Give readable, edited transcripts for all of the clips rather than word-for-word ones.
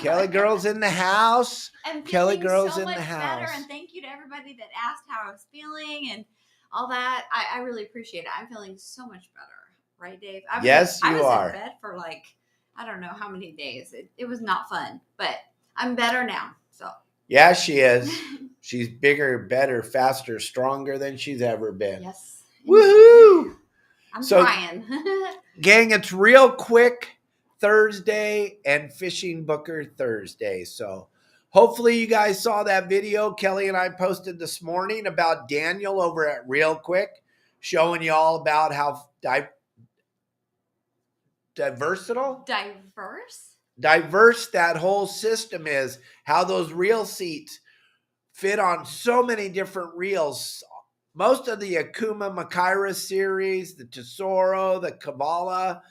Kelly girl's in the house. I'm Kelly feeling girl's so in much the house. better, and thank you to everybody that asked how I was feeling and all that. I really appreciate it. I'm feeling so much better. Right, Dave? I was in bed for like, I don't know how many days. It was not fun, but I'm better now. So yeah, she is. She's bigger, better, faster, stronger than she's ever been. Yes. Woohoo! I'm trying. Gang, it's ReelQuick Thursday and Fishing Booker Thursday. So hopefully you guys saw that video Kelly and I posted this morning about Daniel over at ReelQuick, showing you all about how diverse that whole system is, how those reel seats fit on so many different reels. Most of the Okuma Fishing series, the Tesoro, the Kabbalah,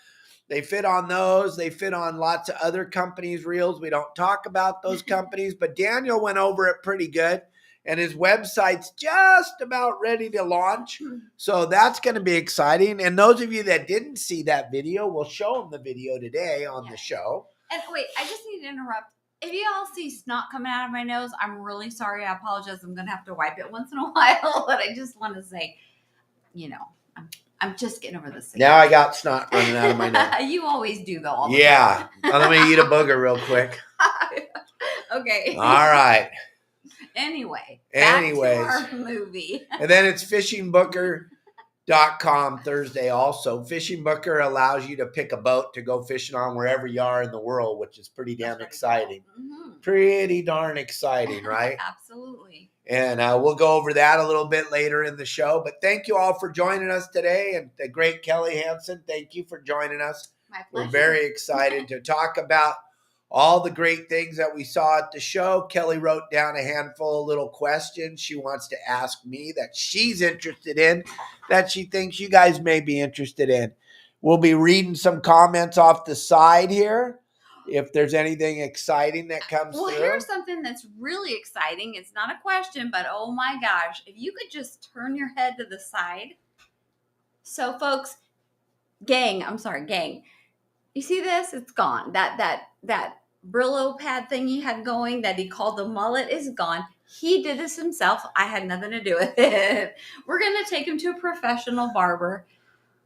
they fit on those. They fit on lots of other companies' reels. We don't talk about those companies, but Daniel went over it pretty good, and his website's just about ready to launch. So that's going to be exciting. And those of you that didn't see that video, we'll show them the video today on the show. And wait, I just need to interrupt. If you all see snot coming out of my nose, I'm really sorry. I apologize. I'm going to have to wipe it once in a while. But I just want to say, I'm just getting over this. Now I got snot running out of my nose. You always do, though. Yeah. Let me eat a booger real quick. Okay. All right. Anyway. Back to our movie. And then it's fishingbooker.com Thursday also. Fishing Booker allows you to pick a boat to go fishing on wherever you are in the world, which is pretty damn exciting. Cool. Mm-hmm. Pretty darn exciting, right? Absolutely. And we'll go over that a little bit later in the show. But thank you all for joining us today. And the great Kelly Hansen, thank you for joining us. My pleasure. We're very excited to talk about all the great things that we saw at the show. Kelly wrote down a handful of little questions she wants to ask me that she's interested in, that she thinks you guys may be interested in. We'll be reading some comments off the side here if there's anything exciting that comes through. Here's something that's really exciting. It's not a question, but oh my gosh, if you could just turn your head to the side. So folks, gang, you see this? It's gone. That Brillo pad thing he had going that he called the mullet is gone. He did this himself. I had nothing to do with it. We're going to take him to a professional barber,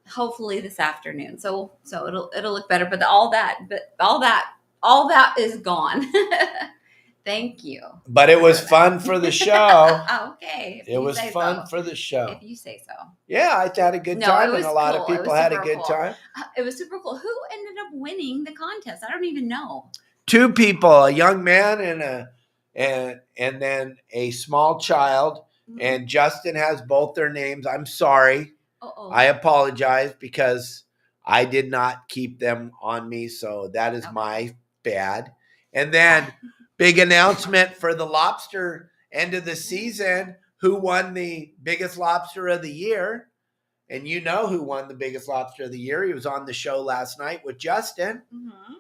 hopefully this afternoon. So it'll look better. But all that is gone. Thank you. But it was fun for the show. Okay. It was fun for the show. If you say so. Yeah, I had a good time, and a lot of people had a good time. It was super cool. Who ended up winning the contest? I don't even know. 2 people, a young man and then a small child. Mm-hmm. And Justin has both their names. I'm sorry. Uh-oh. I apologize because I did not keep them on me. So that is my bad. And then big announcement for the lobster end of the season. Who won the biggest lobster of the year? And you know who won the biggest lobster of the year. He was on the show last night with Justin. Mm-hmm.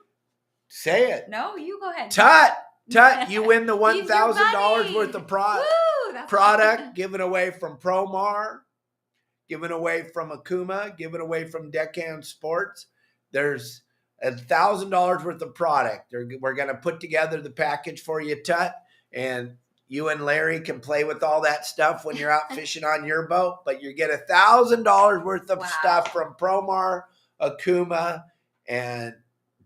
Say it. No, you go ahead. Tut, you win the $1,000 worth of product awesome. Given away from Promar, given away from Okuma, given away from Deckhand Sports. There's $1,000 worth of product. We're going to put together the package for you, Tut, and you and Larry can play with all that stuff when you're out fishing on your boat, but you get $1,000 worth of stuff from Promar, Okuma, and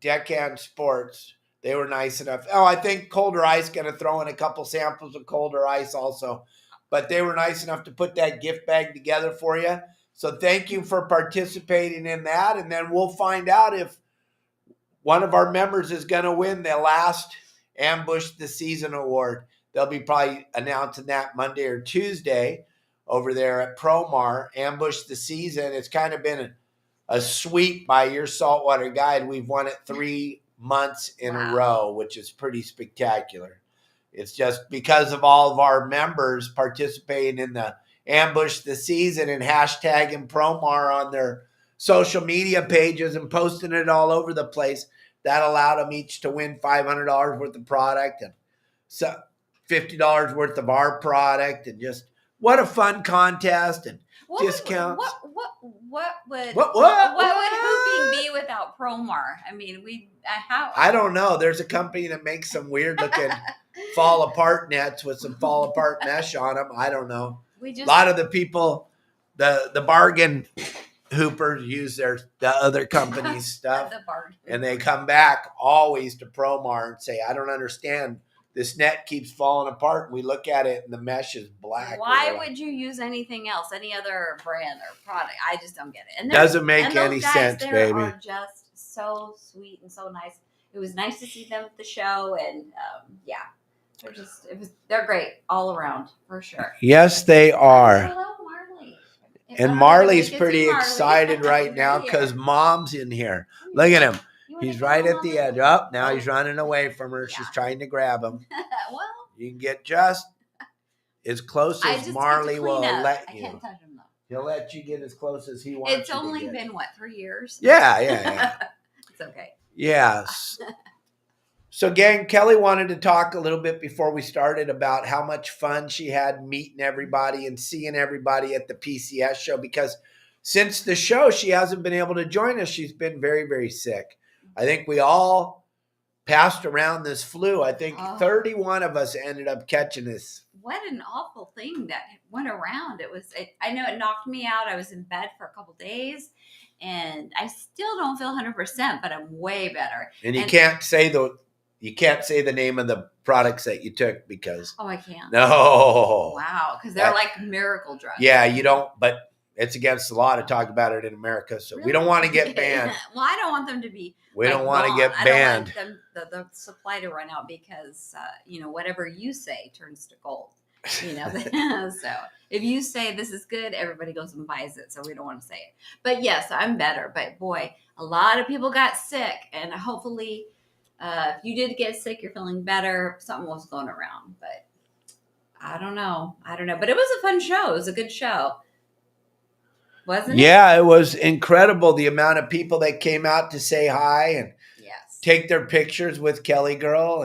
Deckhand Sports. They were nice enough. Oh, I think Colder Ice going to throw in a couple samples of Colder Ice also. But they were nice enough to put that gift bag together for you. So thank you for participating in that. And then we'll find out if one of our members is going to win the last Ambush the Season award. They'll be probably announcing that Monday or Tuesday over there at Promar. Ambush the Season. It's kind of been a sweep by your Saltwater Guide. We've won it 3 months in a row, which is pretty spectacular. It's just because of all of our members participating in the Ambush the Season and hashtagging Promar on their social media pages and posting it all over the place. That allowed them each to win $500 worth of product and so $50 worth of our product. And just what a fun contest and discounts. What what would hooping be without Promar? I mean, I don't know. There's a company that makes some weird looking fall apart nets with some fall apart mesh on them. I don't know. A lot of the people, the bargain hoopers use the other company's stuff, and they come back always to Promar and say, I don't understand. This net keeps falling apart, and we look at it, and the mesh is black. Why would you use anything else, any other brand or product? I just don't get it. And doesn't make any sense, baby. Are just so sweet and so nice. It was nice to see them at the show, and they're great all around for sure. Yes, they are. Hello, Marley. And Marley's pretty excited right now because Mom's in here. Look at him. He's right at the edge. Oh, now he's running away from her. She's trying to grab him. Well, you can get just as close as Marley will let you. I can't touch him though. He'll let you get as close as he wants. It's only been 3 years? Yeah. It's okay. Yes. So, gang, Kelly wanted to talk a little bit before we started about how much fun she had meeting everybody and seeing everybody at the PCS show, because since the show, she hasn't been able to join us. She's been very, very sick. I think we all passed around this flu. I think 31 of us ended up catching this. What an awful thing that went around. I know it knocked me out. I was in bed for a couple days, and I still don't feel 100%, but I'm way better. And you can't say the name of the products that you took because. Oh, I can't. No. Wow, because they're like miracle drugs. Yeah, you don't, but it's against the law to talk about it in America, so we don't want to get banned. Well, I don't want them to be. We don't want to get banned. I don't want the supply to run out because whatever you say turns to gold. So if you say this is good, everybody goes and buys it. So we don't want to say it. But yes, I'm better. But boy, a lot of people got sick, and hopefully, if you did get sick, you're feeling better. Something was going around, but I don't know. But it was a fun show. It was a good show. Wasn't it? Yeah, it was incredible the amount of people that came out to say hi and take their pictures with Kelly Girl.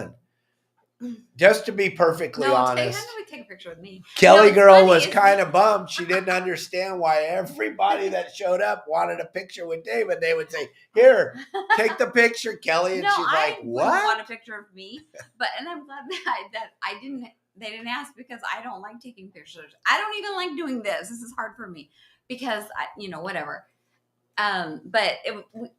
And just to be perfectly honest, how do we take a picture with me? Kelly Girl was kind of bummed. She didn't understand why everybody that showed up wanted a picture with David. They would say, "Here, take the picture, Kelly." And she's like, "What?" I want a picture of me, and I'm glad that I didn't. They didn't ask because I don't like taking pictures. I don't even like doing this. This is hard for me. Because, whatever. But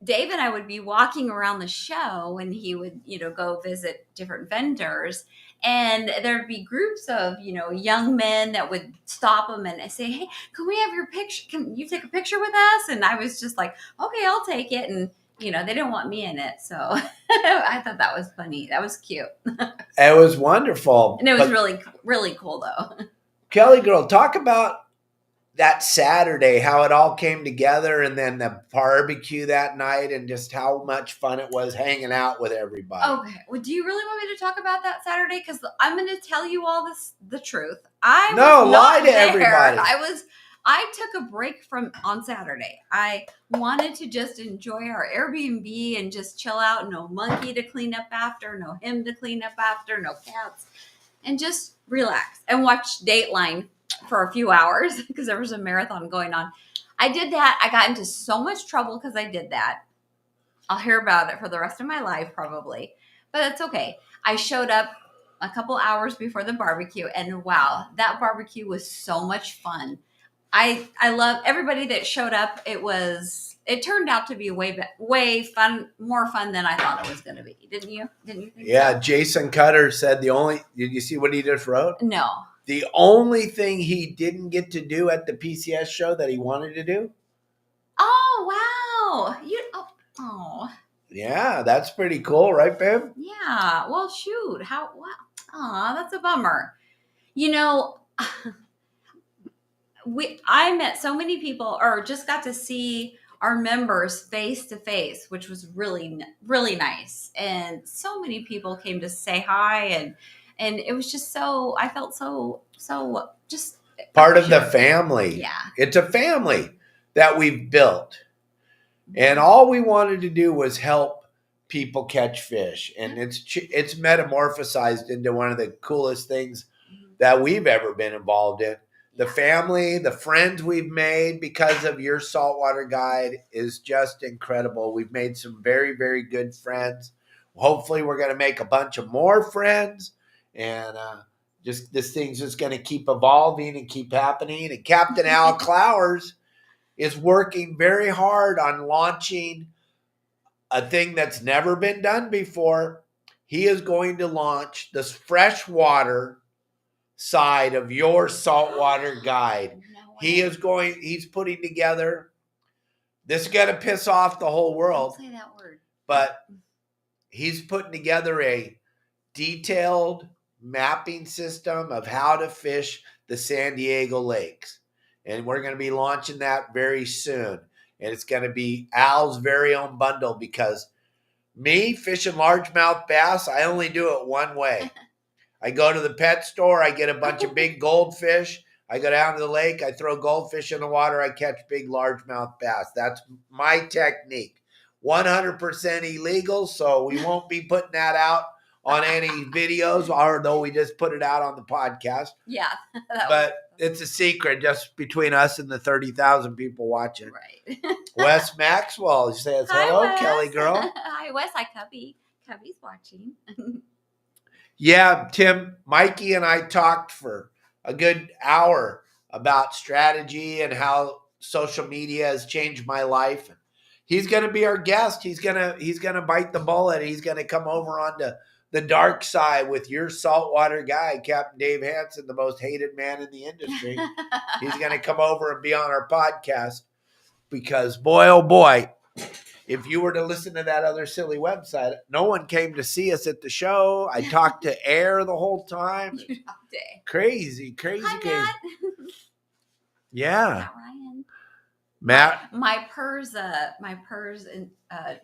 Dave and I would be walking around the show, and he would, go visit different vendors. And there'd be groups of, young men that would stop him and say, "Hey, can we have your picture? Can you take a picture with us?" And I was just like, "Okay, I'll take it." And, they didn't want me in it. So I thought that was funny. That was cute. It was wonderful. And it was really, really cool, though. Kelly Girl, talk about that Saturday, how it all came together, and then the barbecue that night, and just how much fun it was hanging out with everybody. Okay. Well, do you really want me to talk about that Saturday? Because I'm going to tell you all the truth. Lie to everybody. I took a break on Saturday. I wanted to just enjoy our Airbnb and just chill out. No monkey to clean up after, no him to clean up after, no cats, and just relax and watch Dateline for a few hours because there was a marathon going on. I did that. I got into so much trouble because I did that. I'll hear about it for the rest of my life probably, but that's okay. I showed up a couple hours before the barbecue, and wow, that barbecue was so much fun. I love everybody that showed up. It turned out to be way fun, more fun than I thought it was going to be. Didn't you think so? Jason Cutter said did you see what he just wrote? No. The only thing he didn't get to do at the PCS show that he wanted to do? Oh, wow. Oh. Yeah, that's pretty cool, right, babe? Yeah. Well, shoot. Wow. Aw, that's a bummer. I met so many people, or just got to see our members face to face, which was really, really nice. And so many people came to say hi, and it was just I felt so just part of the family. Yeah. It's a family that we've built. And all we wanted to do was help people catch fish. And it's metamorphosized into one of the coolest things that we've ever been involved in. The family, the friends we've made because of your saltwater guide is just incredible. We've made some very, very good friends. Hopefully we're going to make a bunch of more friends, and just this thing's just going to keep evolving and keep happening. And Captain Al Clowers is working very hard on launching a thing that's never been done before. He is going to launch this freshwater side of your saltwater guide. He's putting together, this is going to piss off the whole world. Don't say that word. But he's putting together a detailed mapping system of how to fish the San Diego lakes. And we're going to be launching that very soon. And it's going to be Al's very own bundle, because me fishing largemouth bass, I only do it one way. I go to the pet store, I get a bunch of big goldfish. I go down to the lake, I throw goldfish in the water, I catch big largemouth bass. That's my technique. 100% illegal, so we won't be putting that out on any videos, although we just put it out on the podcast. Yeah. But it's a secret just between us and the 30,000 people watching. Right. Wes Maxwell says, hello, Wes. Kelly girl. Hi, Wes. Hi, Cubby. Cubby's watching. Yeah, Tim, Mikey and I talked for a good hour about strategy and how social media has changed my life. He's going to be our guest. He's going to bite the bullet. He's going to come over onto the dark side with your saltwater guy, Captain Dave Hansen, the most hated man in the industry. He's going to come over and be on our podcast, because boy, oh boy, if you were to listen to that other silly website, no one came to see us at the show. I talked to Air the whole time. You talked to Air. Crazy. Hi, Matt. Yeah. Matt. My PERS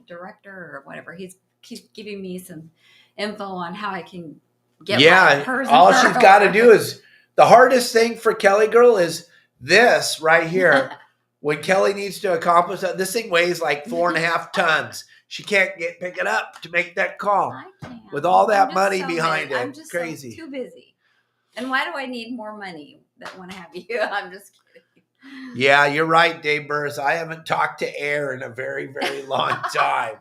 director or whatever, he's giving me some info on how I can get my PERS. All she's got to do is, the hardest thing for Kelly girl is this right here. When Kelly needs to accomplish that, this thing weighs like 4.5 tons. She can't pick it up to make that call. I can't. With all that money behind it. I'm just crazy. too busy. And why do I need more money when I have you? I'm just kidding. Yeah, you're right, Dave Burris. I haven't talked to Air in a very, very long time.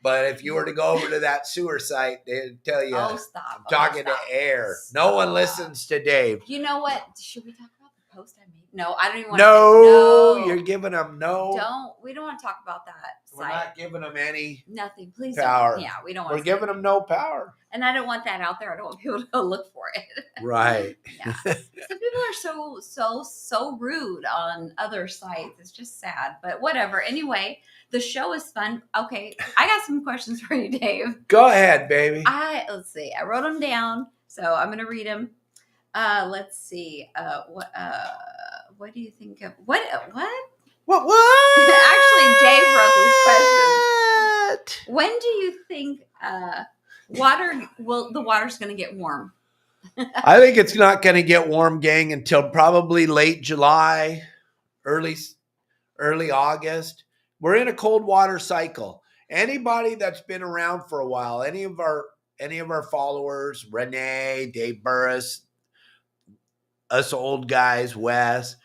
But if you were to go over to that sewer site, they'd tell you, oh, stop. I'm talking to Air. Stop. No one listens to Dave. You know what? Should we talk about the post I made? No, I don't even want to. No, you're giving them we don't want to talk about that We're not giving them any nothing. Please power. Don't. Yeah, we don't want We're giving them no power. And I don't want that out there. I don't want people to look for it. Right. Yeah. Some people are so rude on other sites. It's just sad, but whatever. Anyway, the show is fun. Okay, I got some questions for you, Dave. Go ahead, baby. Let's see. I wrote them down, so I'm going to read them. Let's see. What do you think of what? Actually, Dave wrote these questions. When do you think the water's going to get warm? I think it's not going to get warm, gang, until probably late July, early August. We're in a cold water cycle. Anybody that's been around for a while, any of our followers, Renee, Dave Burris, us old guys, Wes,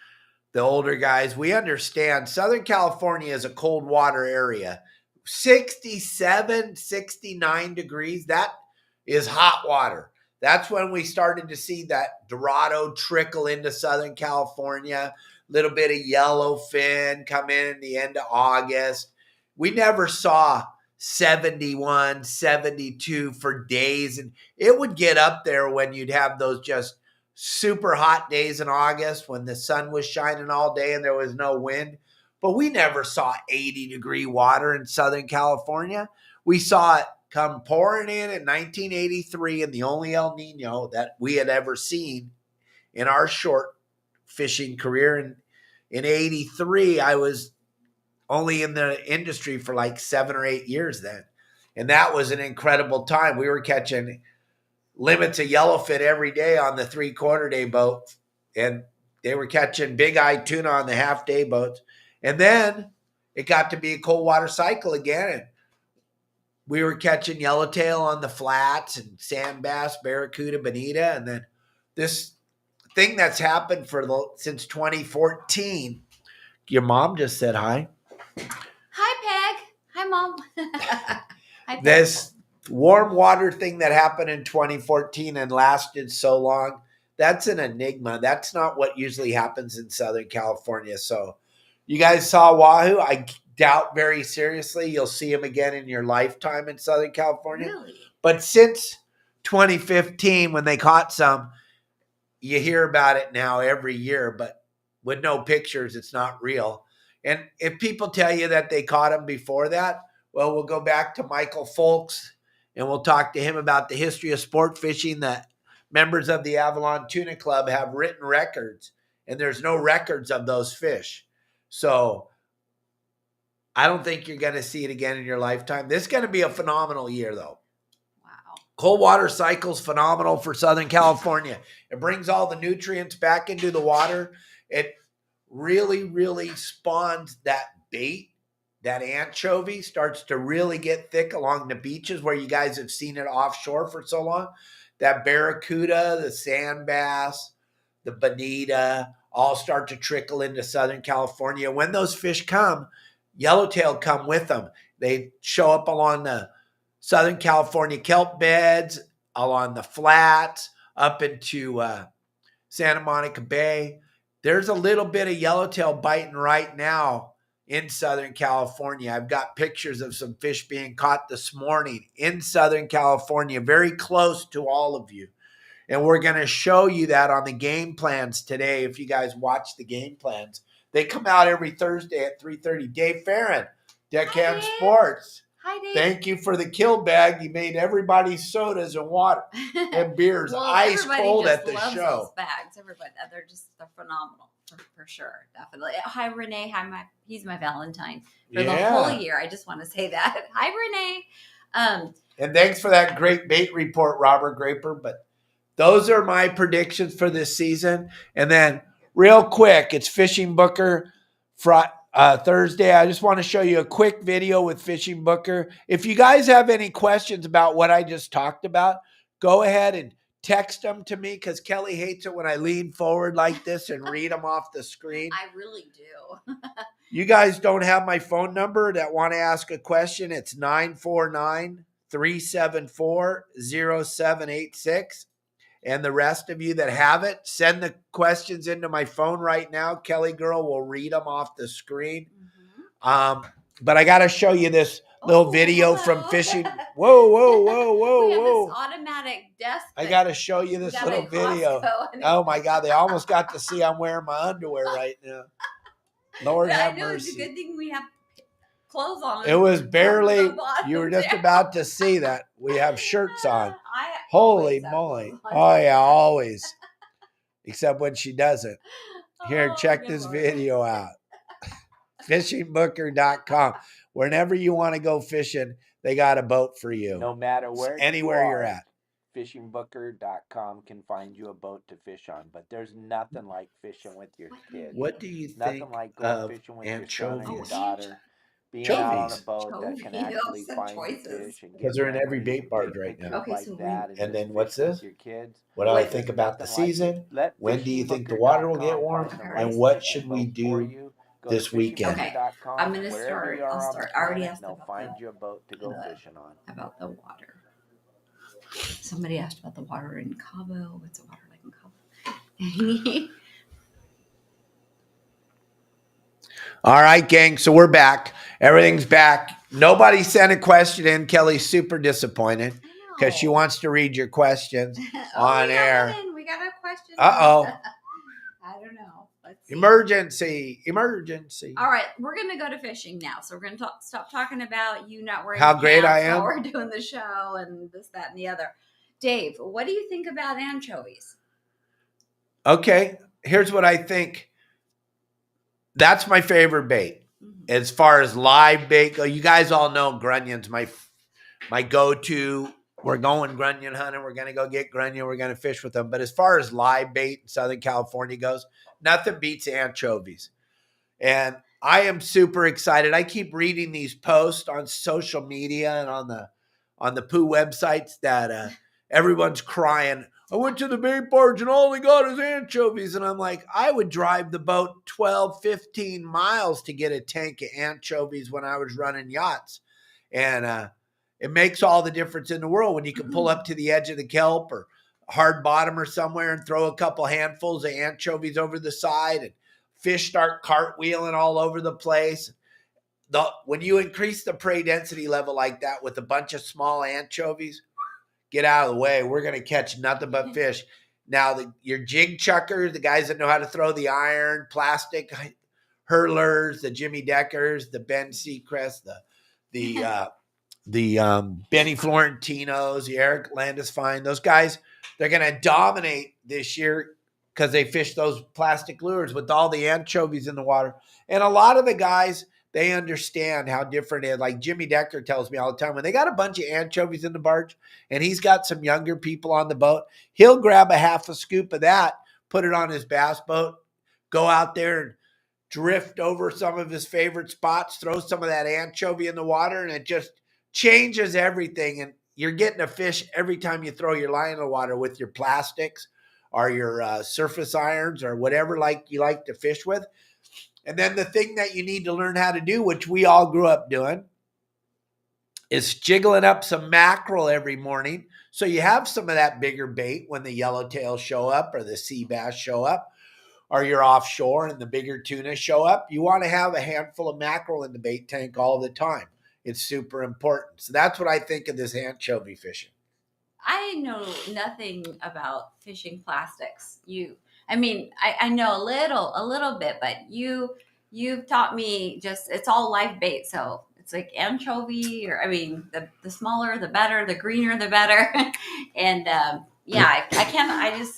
the older guys, we understand Southern California is a cold water area. 67, 69 degrees, that is hot water. That's when we started to see that Dorado trickle into Southern California, little bit of yellowfin come in the end of August. We never saw 71, 72 for days. And it would get up there when you'd have those just super hot days in August when the sun was shining all day and there was no wind. But we never saw 80-degree water in Southern California. We saw it come pouring in 1983, and the only El Nino that we had ever seen in our short fishing career. In 83, I was only in the industry for like 7 or 8 years then. And that was an incredible time. We were catching limits of yellowfin every day on the 3/4 day boat. And they were catching big-eyed tuna on the half-day boats. And then it got to be a cold water cycle again. And we were catching yellowtail on the flats and sand bass, barracuda, bonita. And then this thing that's happened since 2014. Your mom just said hi. Hi, Peg. Hi, Mom. Hi, Peg. This warm water thing that happened in 2014 and lasted so long, that's an enigma. That's not what usually happens in Southern California. So you guys saw Wahoo. I doubt very seriously you'll see him again in your lifetime in Southern California. Really? But since 2015, when they caught some, you hear about it now every year, but with no pictures, it's not real. And if people tell you that they caught him before that, well, we'll go back to Michael Folks and we'll talk to him about the history of sport fishing. That members of the Avalon Tuna Club have written records, and there's no records of those fish. So I don't think you're going to see it again in your lifetime. This is going to be a phenomenal year, though. Wow. Cold water cycle's phenomenal for Southern California. It brings all the nutrients back into the water. It really, really spawns that bait. That anchovy starts to really get thick along the beaches where you guys have seen it offshore for so long. That barracuda, the sand bass, the bonita, all start to trickle into Southern California. When those fish come, yellowtail come with them. They show up along the Southern California kelp beds, along the flats, up into Santa Monica Bay. There's a little bit of yellowtail biting right now in Southern California. I've got pictures of some fish being caught this morning in Southern California, very close to all of you. And we're going to show you that on the game plans today. If you guys watch the game plans, they come out every Thursday at 3:30. Dave Farron, Deckhand Sports. Hi, Dave. Thank you for the kill bag. You made everybody's sodas and water and beers well, ice cold at the loves show. Those bags, everybody, they're phenomenal for sure, definitely. Hi, Renee. He's my Valentine for the whole year. I just want to say that. Hi, Renee. And thanks for that great bait report, Robert Graper. But those are my predictions for this season. And then real quick, it's Fishing Booker Thursday. I just want to show you a quick video with Fishing Booker. If you guys have any questions about what I just talked about, go ahead and text them to me, because Kelly hates it when I lean forward like this and read them off the screen. I really do. You guys don't have my phone number that want to ask a question. It's 949-374-0786. And the rest of you that have it, send the questions into my phone right now. Kelly Girl will read them off the screen. Mm-hmm. But I got to show you this little video from Fishing. Whoa. We have this automatic desk. I got to show you this little video. Oh, my God. They almost got to see I'm wearing my underwear right now. Lord have mercy. It's a good thing we have clothes on. It was barely, you were just about to see that. We have shirts on. Holy moly. Oh, yeah, always. Except when she doesn't. Here, check this video out. Fishingbooker.com. Whenever you want to go fishing, they got a boat for you. No matter where anywhere you're at. Fishingbooker.com can find you a boat to fish on, but there's nothing like fishing with your kids. What do you think nothing like going fishing with your son and your daughter? Being out on a boat that can actually find fish and because they're in every bait barge right now. Okay, so and then what's this? Your kids. What do I think about the season? When do you think the water will get warm? And what should we do this weekend? Okay, I'm going to start. I'll start. I already asked about find you a boat to go fishing on. About the water. Somebody asked about the water in Cabo. What's the water like in Cabo? All right, gang. So we're back. Everything's back. Nobody sent a question in. Kelly's super disappointed because she wants to read your questions on air. We got a question. Uh-oh. I don't know. Let's see. Emergency. All right, we're going to go to fishing now. So we're going to stop talking about you not wearing how great I am. While we're doing the show and this, that, and the other. Dave, what do you think about anchovies? Okay, here's what I think. That's my favorite bait. As far as live bait go, you guys all know grunyon's my go-to. We're going grunion hunting. We're going to go get grunion. We're going to fish with them. But as far as live bait in Southern California goes, nothing beats anchovies. And I am super excited. I keep reading these posts on social media and on the Pooh websites that everyone's crying. I went to the bait barge and all they got is anchovies. And I'm like, I would drive the boat 12, 15 miles to get a tank of anchovies when I was running yachts. And it makes all the difference in the world when you can pull up to the edge of the kelp or hard bottom or somewhere and throw a couple handfuls of anchovies over the side, and fish start cartwheeling all over the place. When you increase the prey density level like that with a bunch of small anchovies, get out of the way. We're going to catch nothing but fish. Now, your jig chuckers, the guys that know how to throw the iron, plastic hurlers, the Jimmy Deckers, the Ben Seacrest, the Benny Florentinos, the Eric Landisfine, those guys, they're going to dominate this year because they fish those plastic lures with all the anchovies in the water. And a lot of the guys, they understand how different it is. Like Jimmy Decker tells me all the time, when they got a bunch of anchovies in the barge and he's got some younger people on the boat, he'll grab a half a scoop of that, put it on his bass boat, go out there and drift over some of his favorite spots, throw some of that anchovy in the water, and it just changes everything. And you're getting a fish every time you throw your line in the water with your plastics or your surface irons or whatever you like to fish with. And then the thing that you need to learn how to do, which we all grew up doing, is jiggling up some mackerel every morning. So you have some of that bigger bait when the yellowtails show up or the sea bass show up, or you're offshore and the bigger tuna show up. You want to have a handful of mackerel in the bait tank all the time. It's super important. So that's what I think of this anchovy fishing. I know nothing about fishing plastics. I know a little bit, but you've taught me it's all live bait. So it's like anchovy, the smaller, the better, the greener, the better. And, I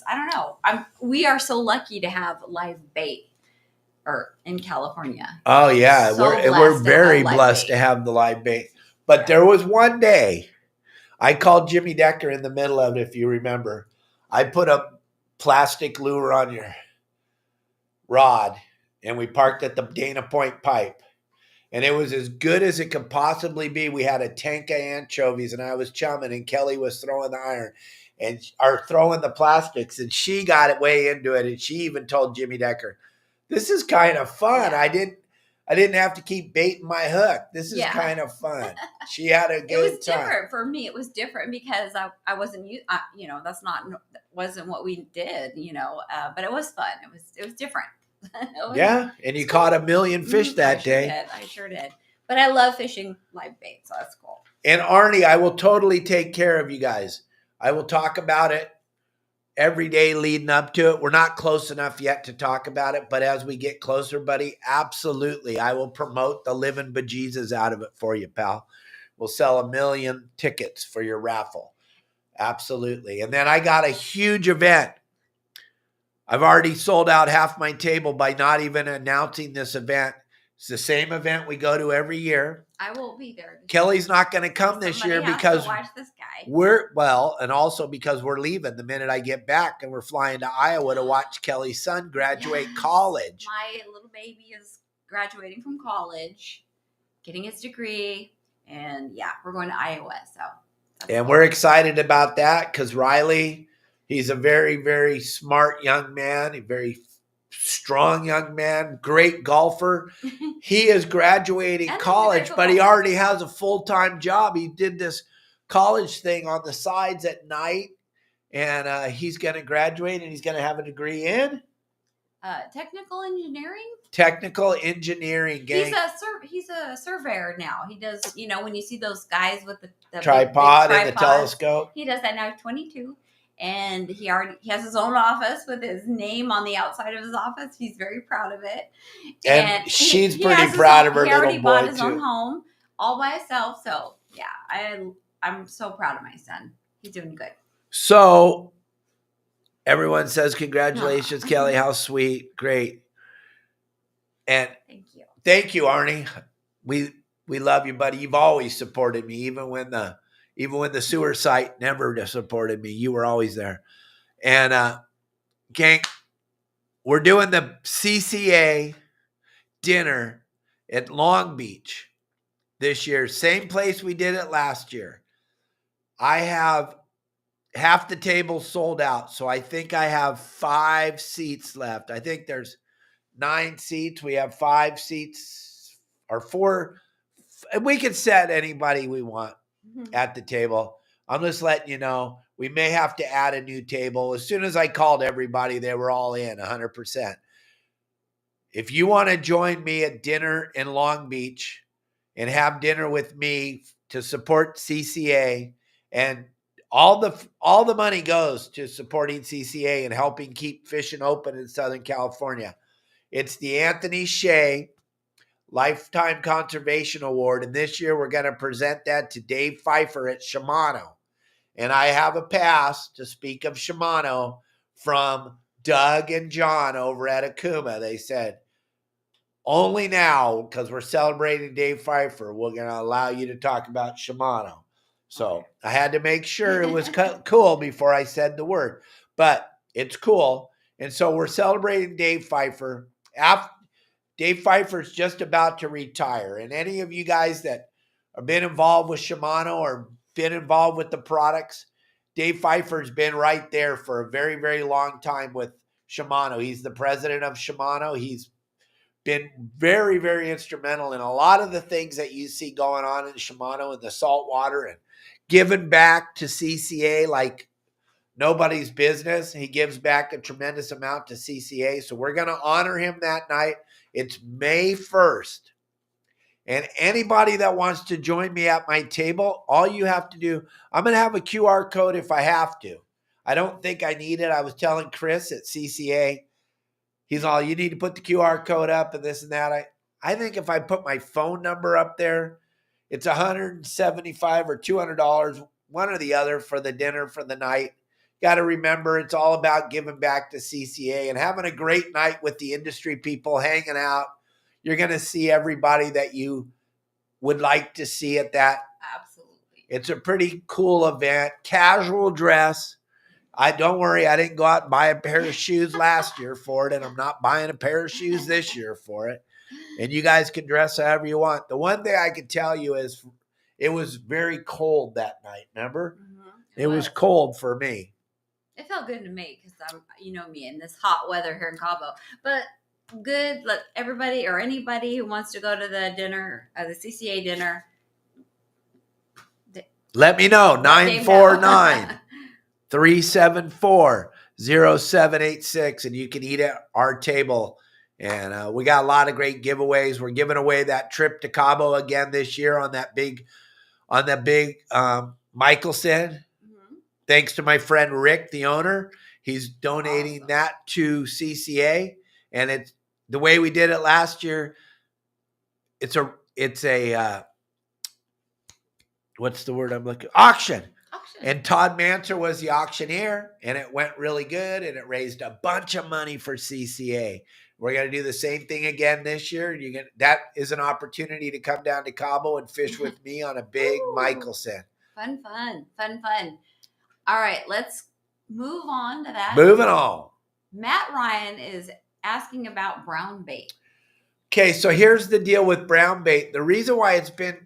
don't know. We are so lucky to have live bait in California. Oh yeah. We're very blessed to have the live bait. But there was one day I called Jimmy Decker in the middle of it, if you remember. I put a plastic lure on your rod, and we parked at the Dana Point Pipe. And it was as good as it could possibly be. We had a tank of anchovies, and I was chumming, and Kelly was throwing the iron or throwing the plastics, and she got it way into it. And she even told Jimmy Decker, "This is kind of fun. Yeah. I didn't have to keep baiting my hook. This is kind of fun." She had a good time. It was different for me. It was different because I wasn't, wasn't what we did, but it was fun. It was different. And you caught a million fish that day. I sure did. But I love fishing live bait, so that's cool. And Arnie, I will totally take care of you guys. I will talk about it every day leading up to it. We're not close enough yet to talk about it, but as we get closer, buddy, absolutely, I will promote the living bejesus out of it for you, pal. We'll sell 1 million tickets for your raffle. Absolutely. And then I got a huge event. I've already sold out half my table by not even announcing this event. It's the same event we go to every year. I will be there. Kelly's not going to come this year because watch this guy. And also because we're leaving the minute I get back, and we're flying to Iowa to watch Kelly's son graduate college. My little baby is graduating from college, getting his degree, and we're going to Iowa. So, we're excited about that because Riley, he's a very, very smart young man, a very strong young man, great golfer. He is graduating college, but he already has a full-time job. He did this college thing on the sides at night, and he's going to graduate, and he's going to have a degree in technical engineering. Technical engineering, gang. He's a surveyor now. He does, when you see those guys with the tripod and the telescope. He does that now. He's 22. And he has his own office with his name on the outside of his office. He's very proud of it. And she's pretty proud of her little boy, too. He already bought his own home all by himself. So, I'm so proud of my son. He's doing good. So, everyone says, congratulations, Kelly. How sweet. Great. And thank you, Arnie. We love you, buddy. You've always supported me, even when the sewer site never supported me. You were always there. And gang, we're doing the CCA dinner at Long Beach this year. Same place we did it last year. I have half the table sold out. So I think I have 5 seats left. I think there's 9 seats. We have 5 seats or 4. We can set anybody we want at the table. I'm just letting you know, we may have to add a new table. As soon as I called everybody, they were all in 100%. If you want to join me at dinner in Long Beach and have dinner with me to support CCA, and all the money goes to supporting CCA and helping keep fishing open in Southern California. It's the Anthony Shea Lifetime Conservation Award, and this year we're going to present that to Dave Pfeiffer at Shimano. And I have a pass to speak of Shimano from Doug and John over at Okuma. They said, only now, because we're celebrating Dave Pfeiffer, we're going to allow you to talk about Shimano. So I had to make sure it was cool before I said the word. But it's cool. And so we're celebrating Dave Pfeiffer. Dave Pfeiffer's just about to retire. And any of you guys that have been involved with Shimano or been involved with the products, Dave Pfeiffer's been right there for a very, very long time with Shimano. He's the president of Shimano. He's been very, very instrumental in a lot of the things that you see going on in Shimano and the saltwater, and giving back to CCA like nobody's business. He gives back a tremendous amount to CCA. So we're going to honor him that night. It's May 1st. And anybody that wants to join me at my table, all you have to do, I'm going to have a QR code if I have to. I don't think I need it. I was telling Chris at CCA, he's all, you need to put the QR code up and this and that. I think if I put my phone number up there, it's $175 or $200, one or the other, for the dinner for the night. Got to remember, it's all about giving back to CCA and having a great night with the industry people, hanging out. You're going to see everybody that you would like to see at that. Absolutely. It's a pretty cool event. Casual dress. Don't worry, I didn't go out and buy a pair of shoes last year for it, and I'm not buying a pair of shoes this year for it. And you guys can dress however you want. The one thing I can tell you is it was very cold that night, remember? Mm-hmm. It was cold for me. It felt good to me because I'm, you know me, in this hot weather here in Cabo. But good, look, everybody or anybody who wants to go to the dinner, the CCA dinner. Let me know, 949-374-0786, and you can eat at our table. And we got a lot of great giveaways. We're giving away that trip to Cabo again this year on that big Michelson. Thanks to my friend Rick, the owner. He's donating that to CCA. And it's the way we did it last year. It's a what's the word I'm looking? Auction. And Todd Manser was the auctioneer, and it went really good, and it raised a bunch of money for CCA. We're going to do the same thing again this year. That is an opportunity to come down to Cabo and fish with me on a big Michelson. Fun. All right, let's move on to that. Moving on. Matt Ryan is asking about brown bait. Okay, so here's the deal with brown bait. The reason why it's been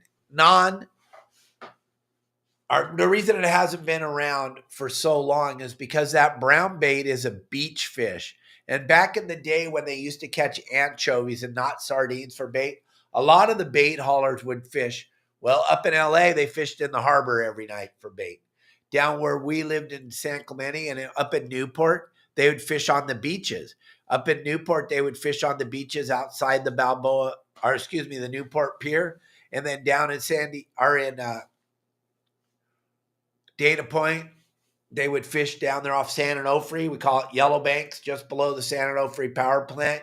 the reason it hasn't been around for so long is because that brown bait is a beach fish. And back in the day when they used to catch anchovies and not sardines for bait, a lot of the bait haulers would fish. Well, up in LA, they fished in the harbor every night for bait. Down where we lived in San Clemente and up in Newport, they would fish on the beaches. Up in Newport, they would fish on the beaches outside the the Newport Pier. And then down in Dana Point, they would fish down there off San Onofre. We call it Yellow Banks, just below the San Onofre power plant.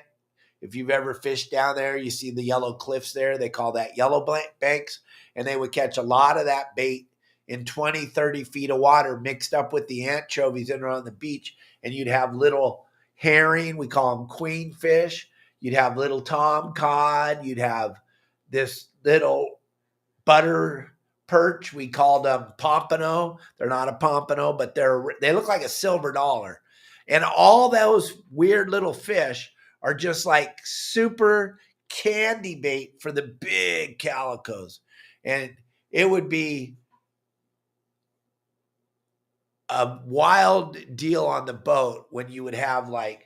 If you've ever fished down there, you see the yellow cliffs there. They call that Yellow Banks. And they would catch a lot of that bait in 20, 30 feet of water mixed up with the anchovies in on the beach. And you'd have little herring. We call them queen fish. You'd have little tom cod. You'd have this little butter perch. We called them pompano. They're not a pompano, but they look like a silver dollar. And all those weird little fish are just like super candy bait for the big calicos. And it would be a wild deal on the boat when you would have like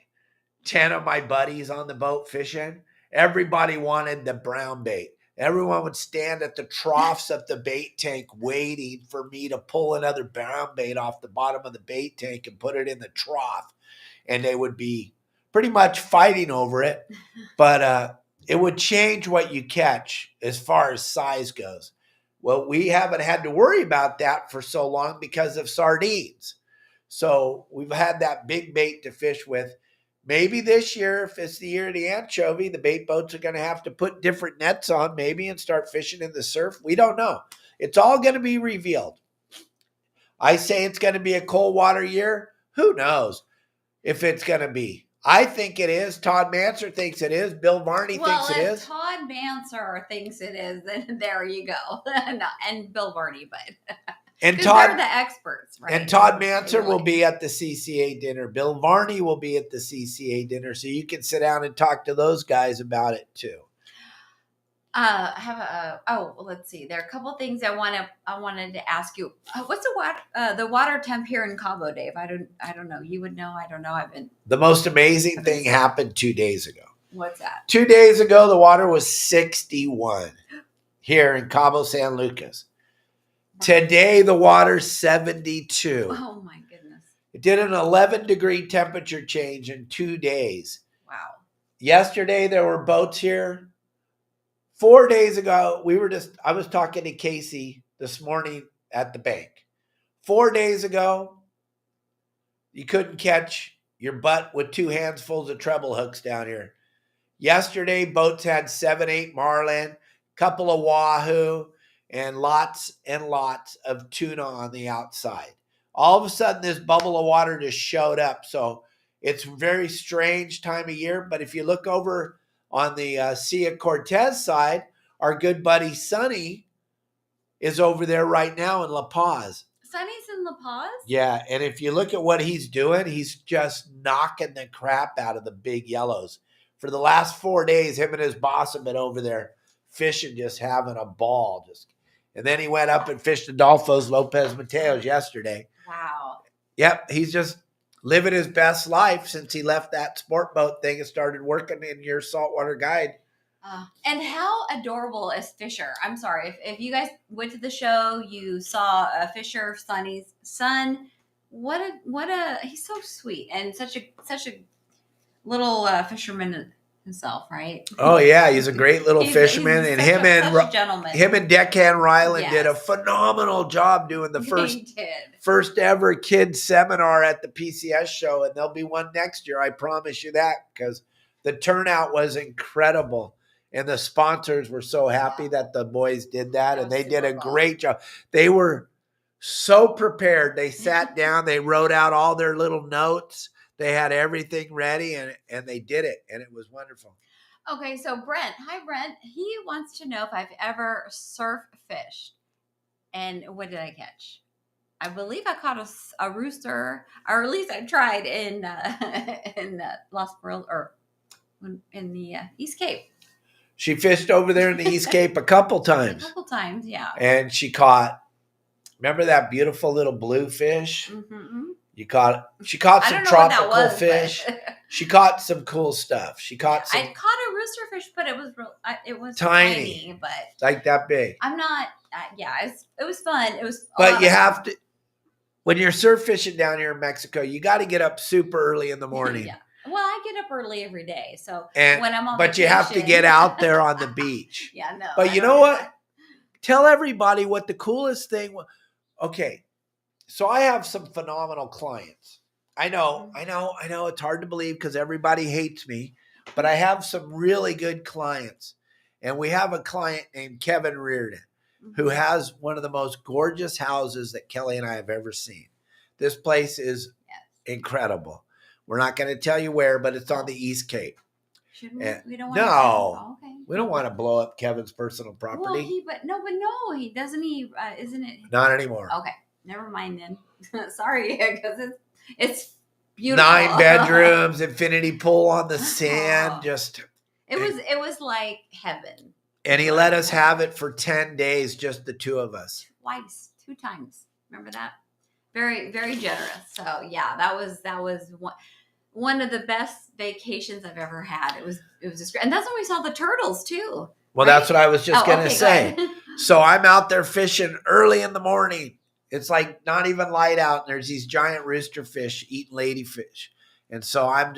10 of my buddies on the boat fishing. Everybody wanted the brown bait. Everyone would stand at the troughs of the bait tank waiting for me to pull another brown bait off the bottom of the bait tank and put it in the trough. And they would be pretty much fighting over it. But it would change what you catch as far as size goes. Well, we haven't had to worry about that for so long because of sardines. So we've had that big bait to fish with. Maybe this year, if it's the year of the anchovy, the bait boats are going to have to put different nets on maybe and start fishing in the surf. We don't know. It's all going to be revealed. I say it's going to be a cold water year. Who knows if it's going to be? I think it is. Todd Manser thinks it is. Bill Varney thinks it is. Todd Manser thinks it is, then there you go. No, and Bill Varney, but and Todd, they're the experts, right? And Todd Manser will be at the CCA dinner. Bill Varney will be at the CCA dinner, so you can sit down and talk to those guys about it too. Let's see. There are a couple things I wanted to ask you. What's the water temp here in Cabo, Dave? I don't know. You would know. I don't know. The most amazing thing happened 2 days ago. What's that? 2 days ago, the water was 61 here in Cabo San Lucas. Today, the water's 72. Oh my goodness! It did an 11-degree temperature change in 2 days. Wow. Yesterday, there were boats here. 4 days ago, I was talking to Casey this morning at the bank. 4 days ago, you couldn't catch your butt with 2 handfuls of treble hooks down here. Yesterday, boats had 7, 8 marlin, couple of wahoo, and lots of tuna on the outside. All of a sudden, this bubble of water just showed up. So it's a very strange time of year. But if you look over on the Cia Cortez side, our good buddy Sonny is over there right now in La Paz. Sonny's in La Paz? Yeah, and if you look at what he's doing, he's just knocking the crap out of the big yellows. For the last 4 days, him and his boss have been over there fishing, just having a ball. And then he went up and fished Adolfo's Lopez Mateos yesterday. Wow. Yep, he's just living his best life since he left that sport boat thing and started working in your saltwater guide. And how adorable is Fisher? I'm sorry, if you guys went to the show, you saw Fisher, Sonny's son. He's so sweet and such a little fisherman himself, right? Oh yeah, he's a great little fisherman, and him and Deckhand Ryland did a phenomenal job doing the first ever kids seminar at the PCS show, and there'll be one next year. I promise you that, because the turnout was incredible, and the sponsors were so happy that the boys did that, and they did a great job. They were so prepared. They sat down, they wrote out all their little notes. They had everything ready, and they did it, and it was wonderful. Okay, so Brent. Hi, Brent. He wants to know if I've ever surf fished, and what did I catch? I believe I caught a rooster, or at least I tried in Los Barriles, or in the East Cape. She fished over there in the East Cape a couple times. Yeah. And she caught, remember that beautiful little blue fish? Mm-hmm. She caught some tropical fish. She caught some cool stuff. I caught a rooster fish, but it was tiny, but like that big. I'm not. It was fun. It was. But you have to, when you're surf fishing down here in Mexico, you got to get up super early in the morning. Yeah. Well, I get up early every day, so when I'm on vacation, you have to get out there on the beach. Yeah, no. But you know what? Tell everybody what the coolest thing was. Okay. So I have some phenomenal clients. I know it's hard to believe because everybody hates me, but I have some really good clients. And we have a client named Kevin Reardon, who has one of the most gorgeous houses that Kelly and I have ever seen. This place is incredible. We're not going to tell you where, but it's on the East Cape. Shouldn't we? We don't want no. Okay. We don't want to blow up Kevin's personal property. Well, he doesn't. Isn't it? Not anymore. Okay. Never mind then. Sorry, because it's beautiful. 9 bedrooms, infinity pool on the sand. It was like heaven. And he let us have it for 10 days, just the two of us. 2 times. Remember that? Very, very generous. So yeah, that was one of the best vacations I've ever had. It was just great. And that's when we saw the turtles too. Well, right? That's what I was just going to say. Go So I'm out there fishing early in the morning. It's like not even light out. And there's these giant rooster fish eating ladyfish. And so I'm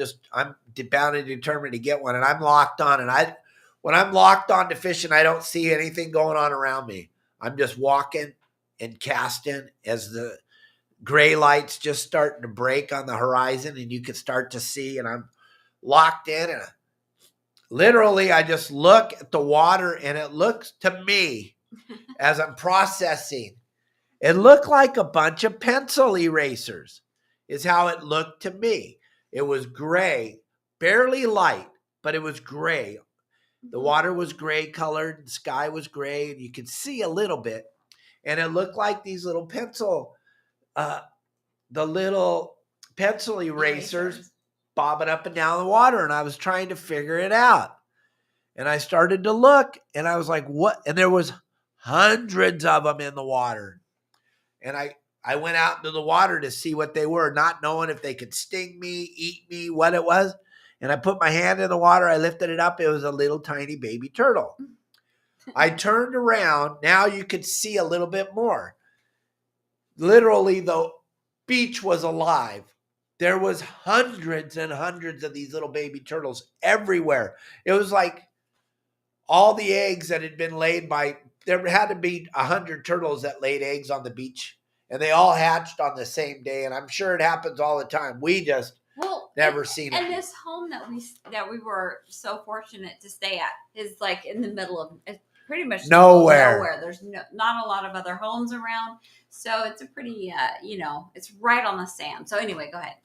bound and determined to get one. And I'm locked on. And when I'm locked on to fishing, I don't see anything going on around me. I'm just walking and casting as the gray lights just starting to break on the horizon. And you can start to see. And I'm locked in. And literally, I just look at the water. And it looks to me, as I'm processing, it looked like a bunch of pencil erasers is how it looked to me. It was gray, barely light, but it was gray. The water was gray colored, the sky was gray, and you could see a little bit. And it looked like these little the little pencil erasers bobbing up and down the water. And I was trying to figure it out. And I started to look, and I was like, what? And there was hundreds of them in the water. And I went out into the water to see what they were, not knowing if they could sting me, eat me, what it was. And I put my hand in the water. I lifted it up. It was a little tiny baby turtle. I turned around. Now you could see a little bit more. Literally, the beach was alive. There was hundreds and hundreds of these little baby turtles everywhere. It was like all the eggs that had been laid there had to be 100 turtles that laid eggs on the beach. And they all hatched on the same day. And I'm sure it happens all the time. We just never seen it. And this home that we were so fortunate to stay at is like in the middle of pretty much nowhere. There's not a lot of other homes around. So it's a pretty, it's right on the sand. So anyway, go ahead.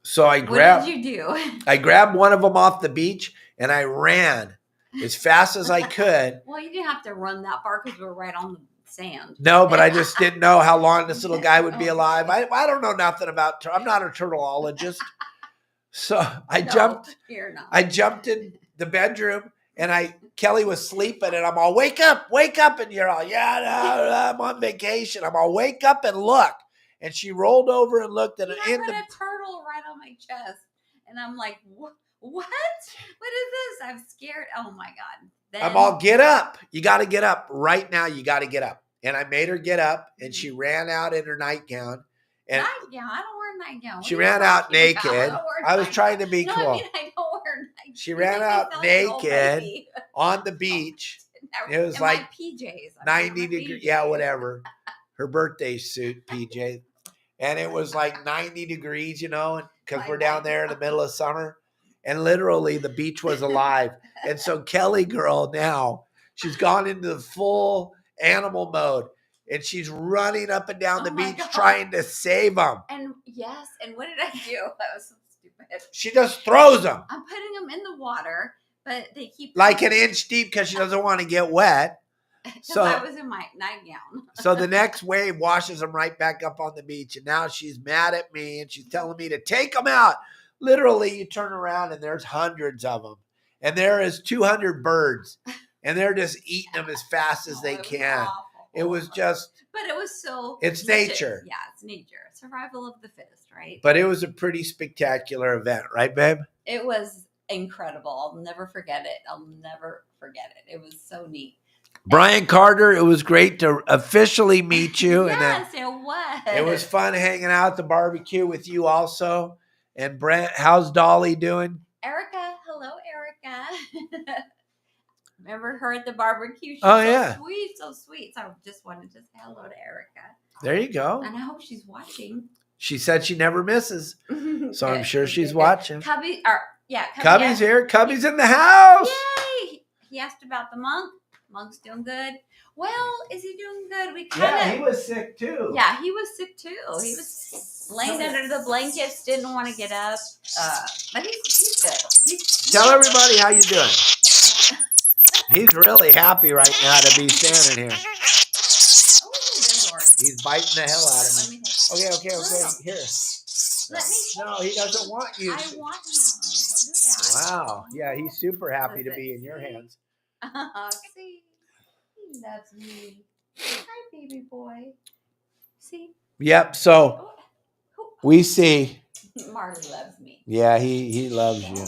So what did you do? I grabbed one of them off the beach and I ran as fast as I could. Well, you didn't have to run that far because we're right on the sand. No, but I just didn't know how long this little guy would be alive. I don't know nothing about I'm not a turtleologist. So I jumped in the bedroom and Kelly was sleeping and I'm all, wake up. And you're all, yeah, no, I'm on vacation. I'm all, wake up and look. And she rolled over and looked at it. I put a turtle right on my chest. And I'm like, what? What is this? I'm scared. Oh my God. Then, I'm all, get up. You got to get up right now. You got to get up. And I made her get up and she ran out in her nightgown. And nightgown? I don't wear a nightgown. She ran out naked. I was trying to be cool. I mean, I don't wear a nightgown. She ran out naked on the beach. It was like PJs. 90 degrees. Yeah, whatever. Her birthday suit, PJ. And it was like 90 degrees, because we're down there in the middle of summer. And literally the beach was alive. And so Kelly girl now, she's gone into the full animal mode. And she's running up and down the beach trying to save them. And yes. And what did I do? That was so stupid. She just throws them. I'm putting them in the water, but they keep like an inch deep because she doesn't want to get wet. So I was in my nightgown. So the next wave washes them right back up on the beach. And now she's mad at me and she's telling me to take them out. Literally, you turn around and there's hundreds of them. And there is 200 birds. And they're just eating them as fast as they can. It was just. But it was so. It's nature. Yeah, it's nature. Survival of the fittest, right? But it was a pretty spectacular event, right, babe? It was incredible. I'll never forget it. It was so neat. Brian Carter, it was great to officially meet you. Yes, it was. It was fun hanging out at the barbecue with you also. And Brent, how's Dolly doing? Erica, hello, Erica. Remember her at the barbecue? She's so sweet. So I just wanted to say hello to Erica. There you go. And I hope she's watching. She said she never misses. So I'm sure she's watching. Cubby's here. Cubby's in the house. Yay! He asked about the monk. Monk's doing good. Well, is he doing good? He was sick too. Yeah, he was sick too. He was laying under the blankets, didn't want to get up. But he's good. Tell everybody how you're doing. He's really happy right now to be standing here. Oh, good Lord. He's biting the hell out of me. Okay. No. Here. Let me. No, he doesn't want you. I want him. Wow. Yeah, he's super happy to be in your hands. See, he loves me. Hi, baby boy. See? Yep. So we see. Marley loves me. Yeah, he loves you.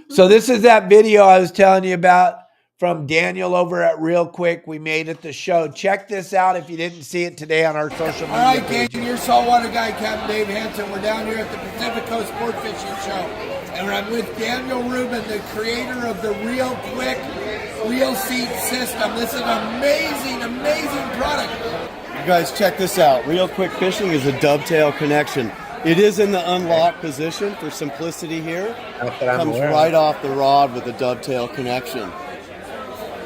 So this is that video I was telling you about from Daniel over at ReelQuick. We made at the show. Check this out if you didn't see it today on our social media. All right, gang, your saltwater guy, Captain Dave Hansen. We're down here at the Pacific Coast Sport Fishing Show. And I'm with Daniel Rubin, the creator of the ReelQuick Reel Seat System. This is an amazing, amazing product. You guys, check this out. ReelQuick Fishing is a dovetail connection. It is in the unlock position for simplicity here. Comes right off the rod with a dovetail connection.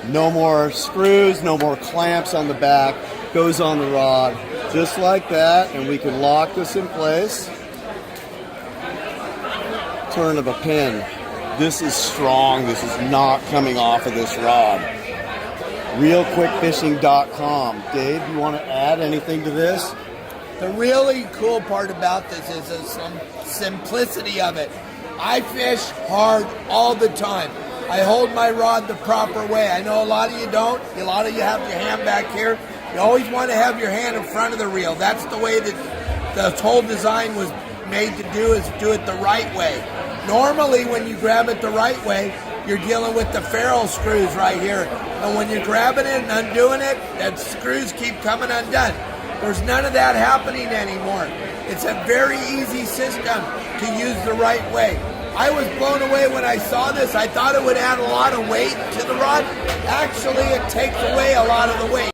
No more screws, no more clamps on the back. Goes on the rod just like that, and we can lock this in place. Turn of a pin. This is strong. This is not coming off of this rod. ReelQuickFishing.com. Dave, you want to add anything to this? The really cool part about this is the simplicity of it. I fish hard all the time. I hold my rod the proper way. I know a lot of you don't. A lot of you have your hand back here. You always want to have your hand in front of the reel. That's the way that the whole design was made to do, is do it the right way. Normally when you grab it the right way, you're dealing with the ferrule screws right here. And when you're grabbing it and undoing it, that screws keep coming undone. There's none of that happening anymore. It's a very easy system to use the right way. I was blown away when I saw this. I thought it would add a lot of weight to the rod. Actually, it takes away a lot of the weight.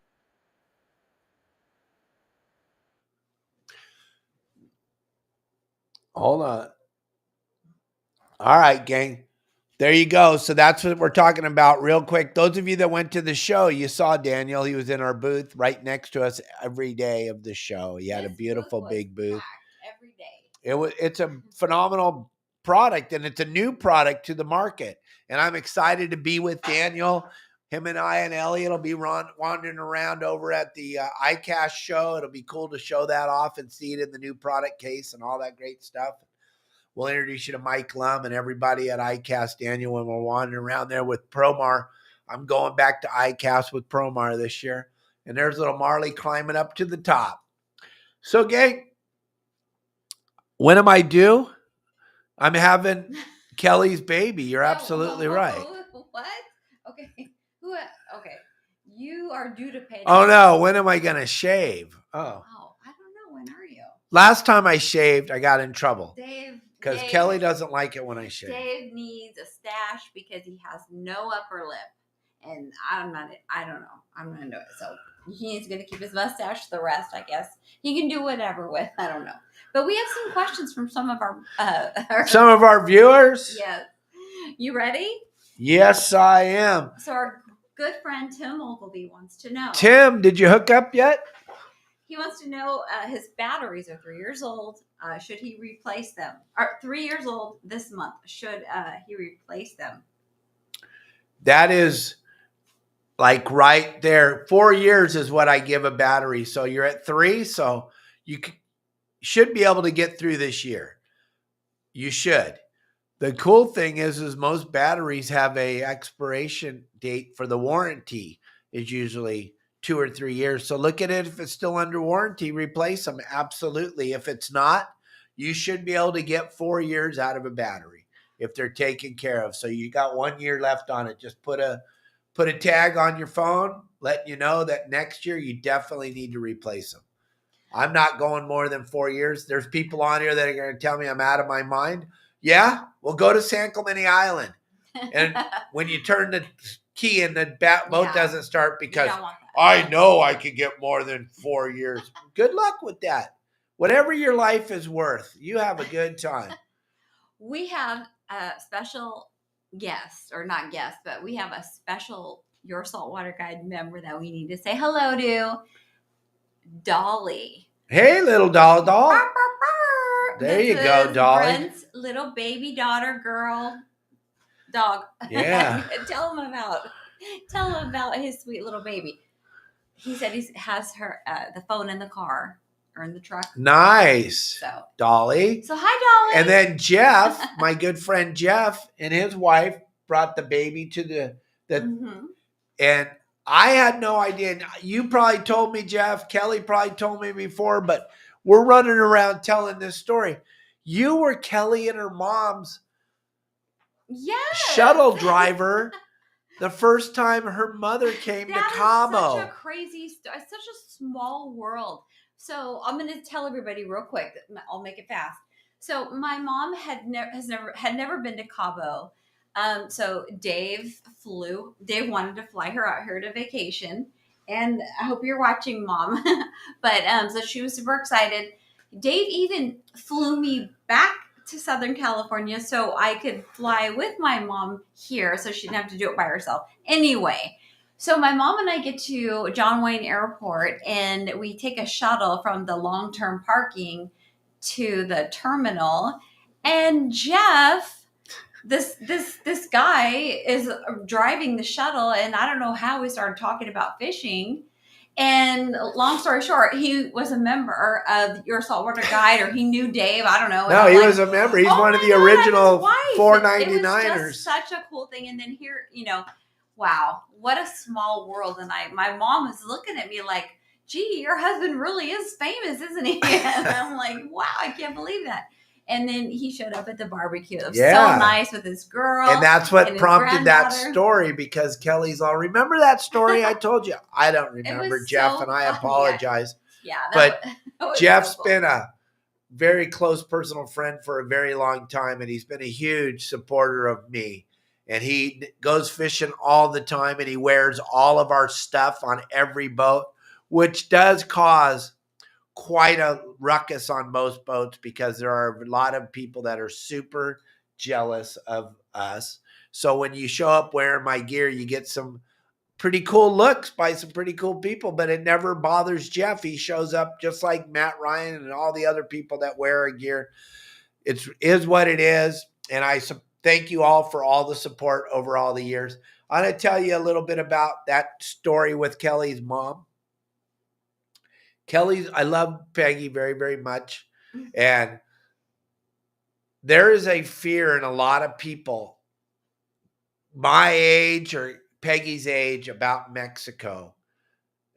Hold on. All right, gang. There you go. So that's what we're talking about real quick. Those of you that went to the show, you saw Daniel. He was in our booth right next to us every day of the show. He had a beautiful big booth. Every day. It's a phenomenal product, and it's a new product to the market. And I'm excited to be with Daniel. Him and I and Elliot will be wandering around over at the ICAST show. It'll be cool to show that off and see it in the new product case and all that great stuff. We'll introduce you to Mike Lum and everybody at ICAST, Daniel, when we're wandering around there with Promar. I'm going back to ICAST with Promar this year. And there's little Marley climbing up to the top. So, gang, when am I due? I'm having Kelly's baby. You're absolutely right. What? Okay. Okay. You are due to pay. Oh, no. When am I going to shave? Oh, I don't know. When are you? Last time I shaved, I got in trouble. Dave. Because Kelly doesn't like it when I shave. Dave needs a stash because he has no upper lip. And I don't know. I'm going to do it. So he's going to keep his mustache. The rest, I guess, he can do whatever with. I don't know. But we have some questions from some of our viewers. Yes. You ready? Yes, I am. So our good friend Tim Ogilvy wants to know. Tim, did you hook up yet? He wants to know his batteries are 3 years old. Should he replace them? 3 years old this month. Should he replace them? That is like right there. 4 years is what I give a battery. So you're at 3. So you should be able to get through this year. You should. The cool thing is most batteries have a expiration date for the warranty is usually 2 or 3 years. So look at it. If it's still under warranty, replace them. Absolutely. If it's not, you should be able to get 4 years out of a battery if they're taken care of. So you got 1 year left on it. Just put a tag on your phone, letting you know that next year you definitely need to replace them. I'm not going more than 4 years. There's people on here that are going to tell me I'm out of my mind. Yeah, we'll go to San Clemente Island. And when you turn the key and the boat doesn't start because I know I could get more than 4 years. Good luck with that. Whatever your life is worth, you have a good time. We have a special guest, or not guest, but we have a special Your Saltwater Guide member that we need to say hello to. Dolly. Hey, little doll. There you go, Dolly. Brent's little baby daughter, dog. Yeah. Tell him about his sweet little baby. He said he has her the phone in the car or in the truck. Nice. So Dolly. So hi, Dolly. And then Jeff, my good friend Jeff, and his wife brought the baby to the and I had no idea. You probably told me, Jeff. Kelly probably told me before, but we're running around telling this story. You were Kelly and her mom's shuttle driver the first time her mother came to Cabo. Such a crazy story. Such a small world. So I'm going to tell everybody real quick. I'll make it fast. So my mom had never been to Cabo. So Dave wanted to fly her out here to vacation. And I hope you're watching, Mom. But so she was super excited. Dave even flew me back to Southern California so I could fly with my mom here so she didn't have to do it by herself. Anyway, so my mom and I get to John Wayne Airport and we take a shuttle from the long-term parking to the terminal. And Jeff, this guy is driving the shuttle, and I don't know how we started talking about fishing. And long story short, he was a member of your Saltwater Guide, or he knew Dave. I don't know. No, he was a member. He's one of the original 499ers. It was just such a cool thing. And then here, wow, what a small world. And my mom was looking at me like, gee, your husband really is famous, isn't he? And I'm like, wow, I can't believe that. And then he showed up at the barbecue. It was so nice with his girl. And that's what prompted that story, because Kelly's all, remember that story I told you? I don't remember, Jeff, and I apologize. Yeah. But Jeff's been a very close personal friend for a very long time, and he's been a huge supporter of me. And he goes fishing all the time, and he wears all of our stuff on every boat, which does cause quite a ruckus on most boats because there are a lot of people that are super jealous of us. So when you show up wearing my gear, you get some pretty cool looks by some pretty cool people, but it never bothers Jeff. He shows up just like Matt Ryan and all the other people that wear our gear. It is what it is. And I thank you all for all the support over all the years. I'm going to tell you a little bit about that story with Kelly's mom. I love Peggy very, very much. And there is a fear in a lot of people my age or Peggy's age about Mexico.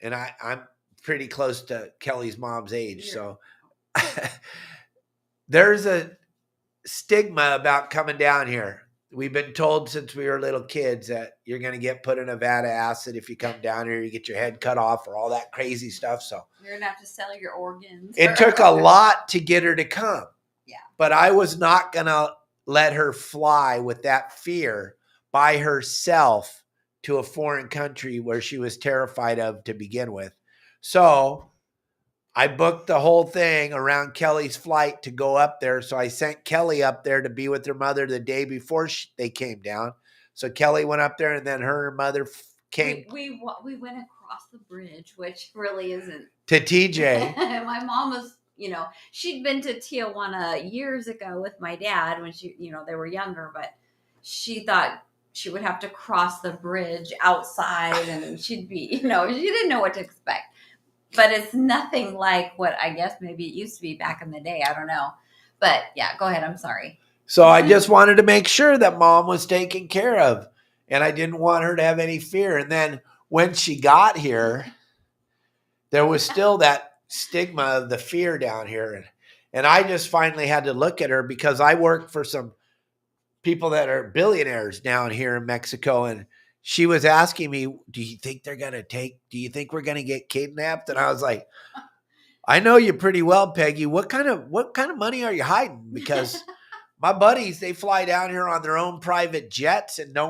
And I'm pretty close to Kelly's mom's age. So there's a stigma about coming down here. We've been told since we were little kids that you're going to get put in Nevada acid if you come down here, you get your head cut off or all that crazy stuff. So you're going to have to sell your organs. It took a lot to get her to come. Yeah. But I was not going to let her fly with that fear by herself to a foreign country where she was terrified of to begin with. So I booked the whole thing around Kelly's flight to go up there. So I sent Kelly up there to be with her mother the day before they came down. So Kelly went up there, and then her and her mother came. We went across the bridge, which really isn't. To TJ. My mom was, she'd been to Tijuana years ago with my dad when they were younger, but she thought she would have to cross the bridge outside and she'd be, she didn't know what to expect. But it's nothing like what I guess maybe it used to be back in the day. I don't know. But yeah, go ahead. I'm sorry. So I just wanted to make sure that mom was taken care of. And I didn't want her to have any fear. And then when she got here, there was still that stigma of the fear down here. And I just finally had to look at her because I work for some people that are billionaires down here in Mexico. And she was asking me, do you think we're going to get kidnapped? And I was like, I know you pretty well, Peggy. What kind of money are you hiding? Because my buddies, they fly down here on their own private jets and no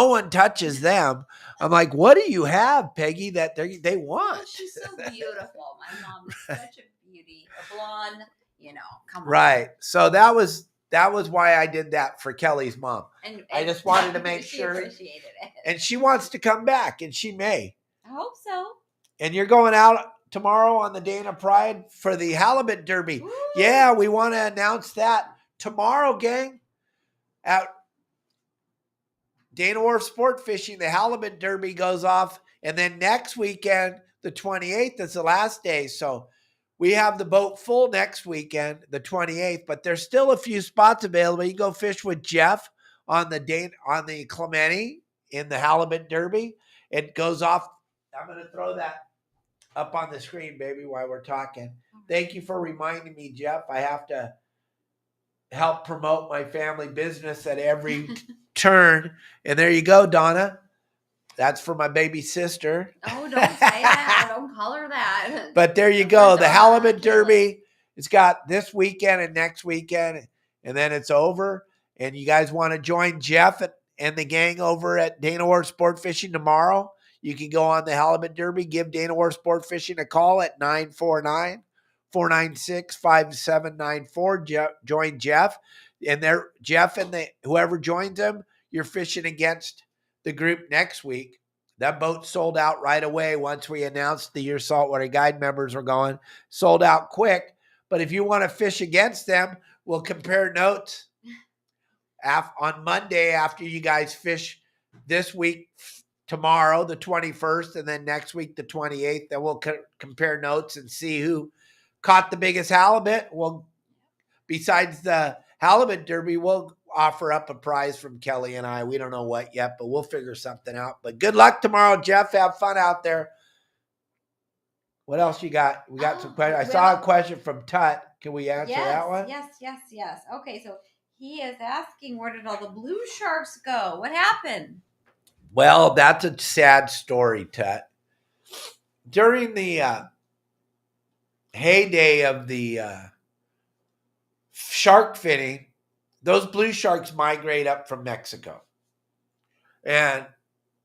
one touches them. I'm like, what do you have, Peggy, that they want? Oh, she's so beautiful. My mom is such a beauty, a blonde, come on. Right. So that was why I did that for Kelly's mom. And I just wanted to make sure. Appreciated it. And she wants to come back, and she may. I hope so. And you're going out tomorrow on the Dana Pride for the Halibut Derby. Woo! Yeah, we want to announce that tomorrow, gang. At Dana Wharf Sport Fishing, the Halibut Derby goes off. And then next weekend, the 28th, is the last day. So we have the boat full next weekend, the 28th, but there's still a few spots available. You can go fish with Jeff on the Clemente in the Halibut Derby. It goes off I'm going to throw that up on the screen, baby, while we're talking. Thank you for reminding me, Jeff. I have to help promote my family business at every turn. And there you go, Donna. That's for my baby sister. Oh, don't say that. Don't call her that. But there you go. The Halibut Derby. It's got this weekend and next weekend, and then it's over. And you guys want to join Jeff and the gang over at Dana War Sport Fishing tomorrow? You can go on the Halibut Derby. Give Dana War Sport Fishing a call at 949-496-5794. Join Jeff. And Jeff and whoever joins them, you're fishing against the group next week. That boat sold out right away once we announced the Your Saltwater Guide members were going. Sold out quick. But if you want to fish against them, we'll compare notes on Monday after you guys fish this week, tomorrow, the 21st, and then next week, the 28th. Then we'll compare notes and see who caught the biggest halibut. Well, besides the Halibut Derby, we'll offer up a prize from Kelly and I. We don't know what yet, but we'll figure something out. But good luck tomorrow, Jeff. Have fun out there. What else you got? We got some questions. I saw a question from Tut. Can we answer that one? Yes. Okay, so he is asking, where did all the blue sharks go? What happened? Well, that's a sad story, Tut. During the heyday of the shark finning, those blue sharks migrate up from Mexico. And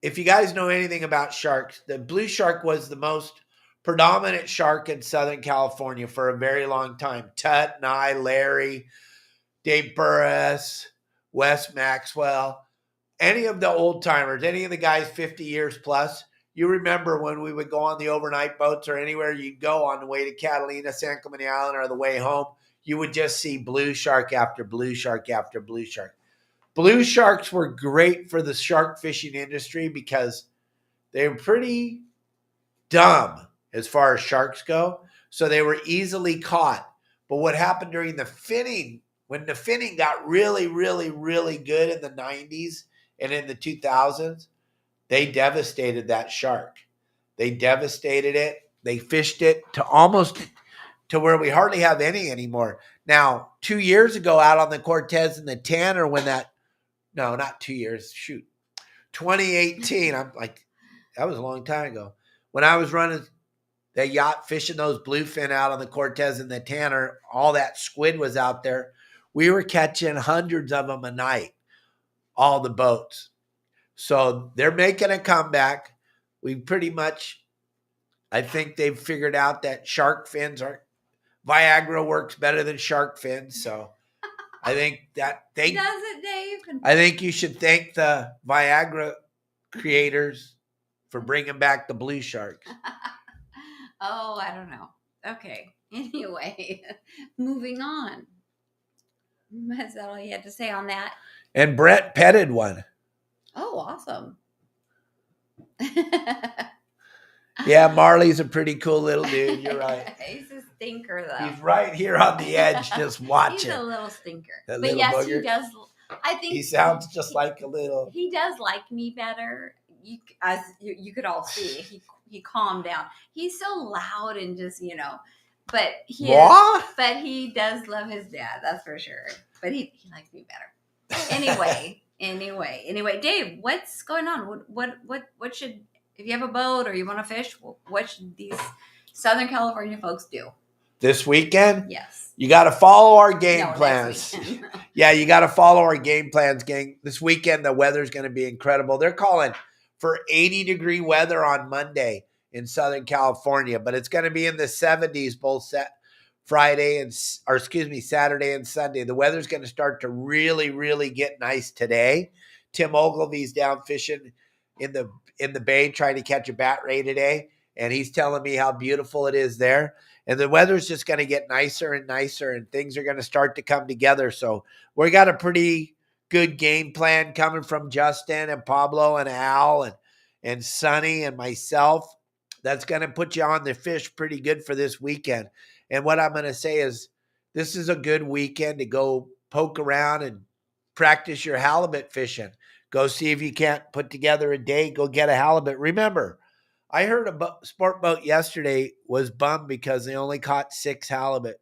if you guys know anything about sharks, the blue shark was the most predominant shark in Southern California for a very long time. Tut and I, Larry, Dave Burris, Wes Maxwell, any of the old timers, any of the guys 50 years plus, you remember when we would go on the overnight boats or anywhere you'd go on the way to Catalina, San Clemente Island, or the way home, you would just see blue shark after blue shark after blue shark. Blue sharks were great for the shark fishing industry because they were pretty dumb as far as sharks go. So they were easily caught. But what happened during the finning, when the finning got really, really, really good in the 90s and in the 2000s, they devastated that shark. They devastated it. They fished it to almost to where we hardly have any anymore. Now, 2 years ago out on the Cortez and the Tanner, not 2 years, 2018, I'm like, that was a long time ago. When I was running the yacht fishing those bluefin out on the Cortez and the Tanner, all that squid was out there. We were catching hundreds of them a night, all the boats. So they're making a comeback. I think they've figured out that shark fins Viagra works better than shark fins. So I think does it, Dave? I think you should thank the Viagra creators for bringing back the blue sharks. Oh, I don't know. Okay. Anyway, moving on. Is that all you had to say on that? And Brett petted one. Oh, awesome. Yeah, Marley's a pretty cool little dude. You're right. He's a stinker, though. He's right here on the edge just watching. He's a little stinker. But yes, booger. He does. I think he sounds just like a little. He does like me better. As you could all see, he calmed down. He's so loud and just, but he does love his dad. That's for sure. But he likes me better. Anyway, Dave, what's going on? What should, if you have a boat or you want to fish, what should these Southern California folks do this weekend? Yes, you got to follow our game plans. Yeah, you got to follow our game plans, gang. This weekend the weather's going to be incredible. They're calling for 80-degree weather on Monday in Southern California, but it's going to be in the 70s both Saturday and Sunday. The weather's going to start to really, really get nice today. Tim Ogilvy's down fishing in the bay trying to catch a bat ray today, and he's telling me how beautiful it is there. And the weather's just going to get nicer and nicer, and things are going to start to come together. So we got a pretty good game plan coming from Justin and Pablo and Al and Sonny and myself. That's going to put you on the fish pretty good for this weekend. And what I'm going to say is this is a good weekend to go poke around and practice your halibut fishing. Go see if you can't put together a day, go get a halibut. Remember, I heard a sport boat yesterday was bummed because they only caught 6 halibut.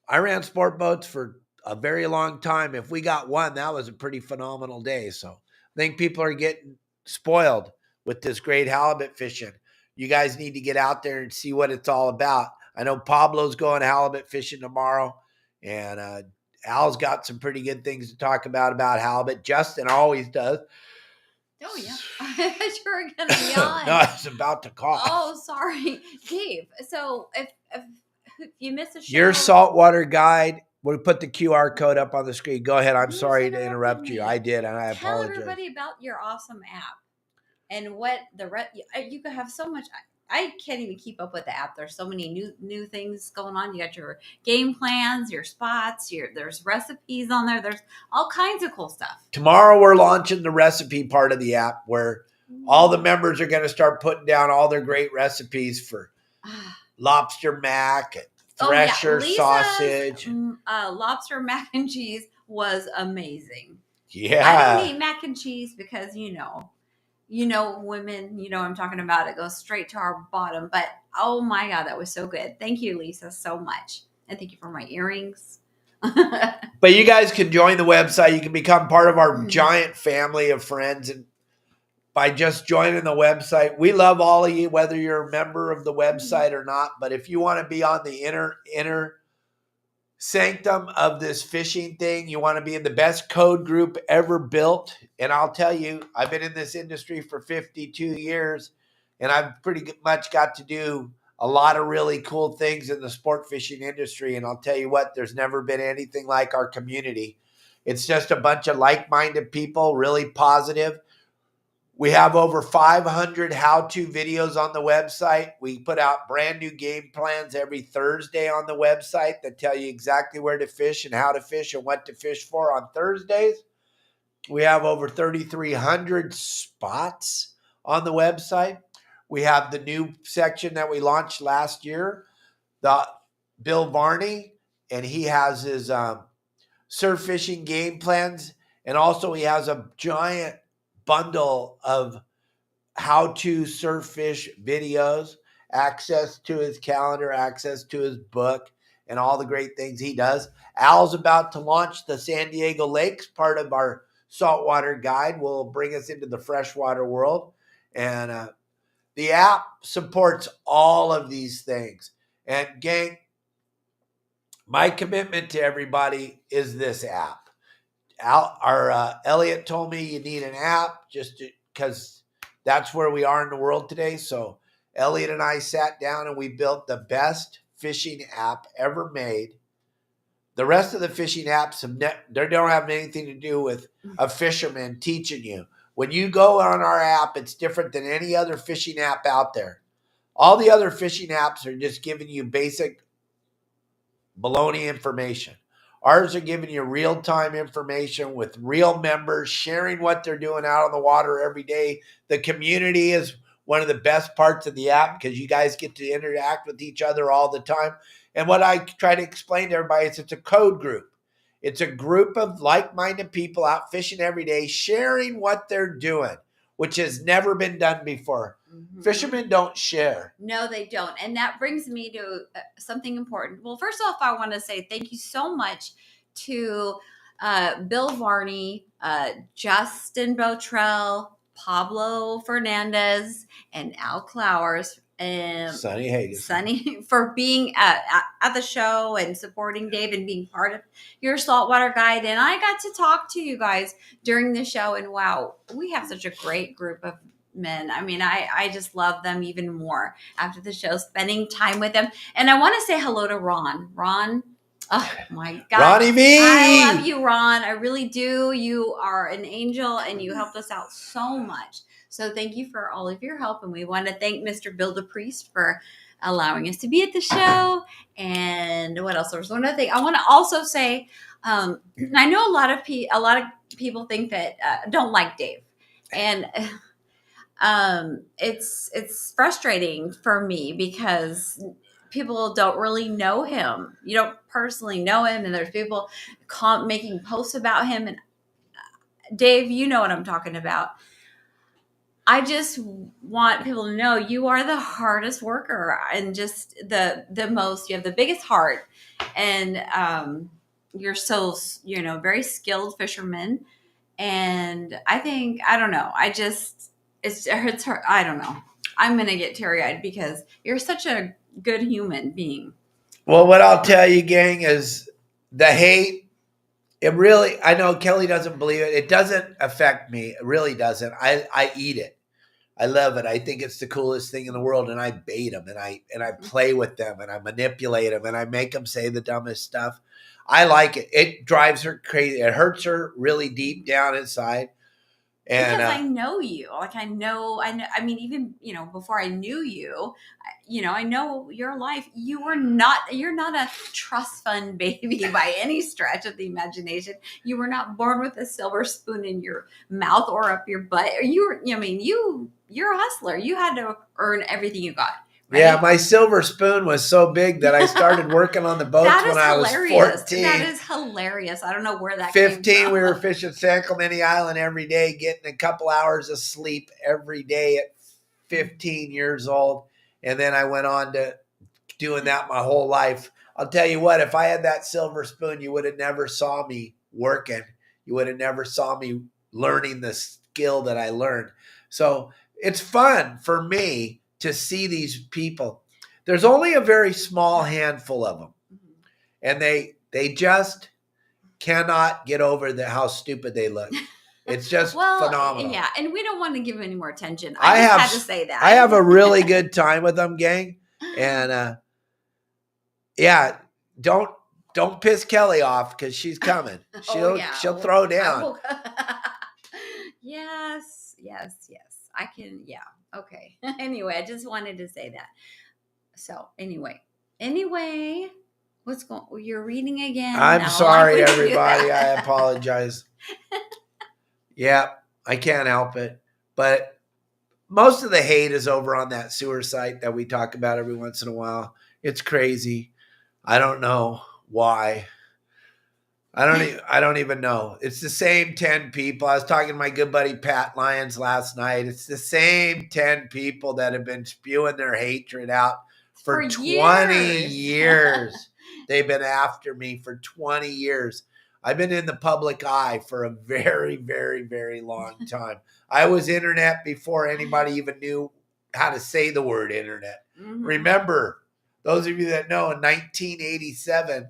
I ran sport boats for a very long time. If we got one, that was a pretty phenomenal day. So I think people are getting spoiled with this great halibut fishing. You guys need to get out there and see what it's all about. I know Pablo's going halibut fishing tomorrow, and Al's got some pretty good things to talk about halibut. Justin always does. Oh, yeah. I thought you were going to yawn. No, I was about to cough. Oh, sorry. Dave, so if you miss a show. Your saltwater guide, we'll put the QR code up on the screen. Go ahead. I'm sorry to interrupt you. I did, and I apologize. Tell everybody about your awesome app and what you could have so much. I can't even keep up with the app. There's so many new things going on. You got your game plans, your spots, there's recipes on there. There's all kinds of cool stuff. Tomorrow we're launching the recipe part of the app where all the members are going to start putting down all their great recipes for lobster mac and thresher sausage. Lobster mac and cheese was amazing. Yeah. I don't eat mac and cheese because, women, what I'm talking about. It goes straight to our bottom. But, oh, my God, that was so good. Thank you, Lisa, so much. And thank you for my earrings. But you guys can join the website. You can become part of our giant family of friends. And by just joining the website, we love all of you, whether you're a member of the website or not. But if you want to be on the inner sanctum of this fishing thing, you want to be in the best code group ever built. And I'll tell you, I've been in this industry for 52 years, and I've pretty much got to do a lot of really cool things in the sport fishing industry. And I'll tell you what, there's never been anything like our community. It's just a bunch of like-minded people, really positive. We have over 500 how-to videos on the website. We put out brand new game plans every Thursday on the website that tell you exactly where to fish and how to fish and what to fish for on Thursdays. We have over 3,300 spots on the website. We have the new section that we launched last year, the Bill Varney, and he has his surf fishing game plans. And also he has a giant bundle of how to surf fish videos, access to his calendar, access to his book, and all the great things he does. Al's about to launch the San Diego Lakes, part of our saltwater guide. Will bring us into the freshwater world. And the app supports all of these things. And gang, my commitment to everybody is this app. Elliot told me you need an app just because that's where we are in the world today. So Elliot and I sat down and we built the best fishing app ever made. The rest of the fishing apps they don't have anything to do with a fisherman teaching you. When you go on our app, it's different than any other fishing app out there. All the other fishing apps are just giving you basic baloney information. Ours are giving you real-time information with real members, sharing what they're doing out on the water every day. The community is one of the best parts of the app because you guys get to interact with each other all the time. And what I try to explain to everybody is it's a code group. It's a group of like-minded people out fishing every day, sharing what they're doing, which has never been done before. Mm-hmm. Fishermen don't share. No, they don't. And that brings me to something important. Well, first off, I want to say thank you so much to Bill Varney, Justin Botrell, Pablo Fernandez, and Al Clowers. Sonny Hagen. Sonny, for being at the show and supporting Dave and being part of your saltwater guide. And I got to talk to you guys during the show. And wow, we have such a great group of men. I mean, I just love them even more after the show, spending time with them. And I want to say hello to Ron. Ron, oh my God. Ronnie V. I love you, Ron. I really do. You are an angel and you helped us out so much. So thank you for all of your help. And we want to thank Mr. Bill DePriest for allowing us to be at the show. And what else? There's one other thing. I want to also say, I know a lot of people think that don't like Dave. And it's frustrating for me because people don't really know him. You don't personally know him. And there's people making posts about him. And Dave, you know what I'm talking about. I just want people to know you are the hardest worker and just the most, you have the biggest heart, and you're so, very skilled fisherman. And I think, I don't know, it's her. I don't know. I'm going to get teary-eyed because you're such a good human being. Well, what I'll tell you, gang, is the hate, it really, I know Kelly doesn't believe it. It doesn't affect me. It really doesn't. I eat it. I love it. I think it's the coolest thing in the world, and I bait them, and I play with them, and I manipulate them, and I make them say the dumbest stuff. I like it. It drives her crazy. It hurts her really deep down inside. And because I know you. Like I know. I mean, even before I knew you, I know your life. You're not a trust fund baby by any stretch of the imagination. You were not born with a silver spoon in your mouth or up your butt. You're a hustler. You had to earn everything you got. Right? Yeah, my silver spoon was so big that I started working on the boats when I was 14. That is hilarious. I don't know where that 15, came from. We were fishing San Clemente Island every day, getting a couple hours of sleep every day at 15 years old. And then I went on to doing that my whole life. I'll tell you what, if I had that silver spoon, you would have never saw me working. You would have never saw me learning the skill that I learned. So it's fun for me to see these people. There's only a very small handful of them. And they just cannot get over how stupid they look. It's just phenomenal. Yeah, and we don't want to give them any more attention. I just had to say that. I have a really good time with them, gang. And yeah, don't piss Kelly off because she's coming. She'll throw down. Yes. I can, yeah. Okay. Anyway, I just wanted to say that. So anyway, what's going? You're reading again. I'm sorry, everybody. I apologize. Yeah, I can't help it. But most of the hate is over on that sewer site that we talk about every once in a while. It's crazy. I don't know why. I don't even know. It's the same 10 people. I was talking to my good buddy Pat Lyons last night. It's the same 10 people that have been spewing their hatred out for 20 years. They've been after me for 20 years. I've been in the public eye for a very, very, very long time. I was internet before anybody even knew how to say the word internet. Mm-hmm. Remember, those of you that know, in 1987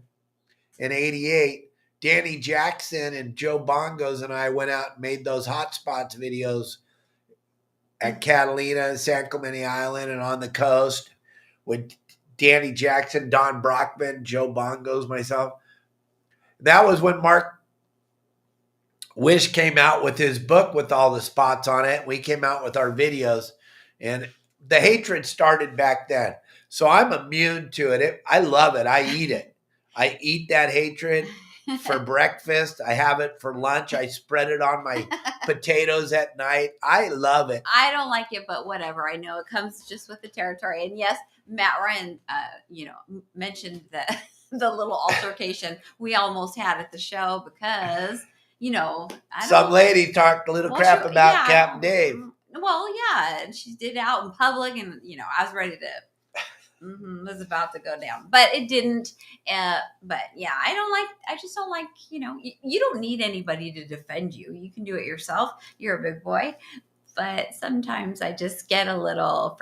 and 88, Danny Jackson and Joe Bongos and I went out and made those hotspots videos at Catalina, San Clemente Island, and on the coast with Danny Jackson, Don Brockman, Joe Bongos, myself. That was when Mark Wish came out with his book with all the spots on it. We came out with our videos, and the hatred started back then. So I'm immune to it. I love it. I eat it. I eat that hatred for breakfast. I have it for lunch. I spread it on my potatoes at night. I love it. I don't like it, but whatever. I know it comes just with the territory. And yes, Matt Ryan, mentioned the little altercation we almost had at the show because, some lady talked a little crap about Captain Dave. Well, yeah, and she did it out in public, and I was ready to. Was about to go down, but it didn't. But yeah, I just don't like, you don't need anybody to defend you. You can do it yourself. You're a big boy. But sometimes I just get a little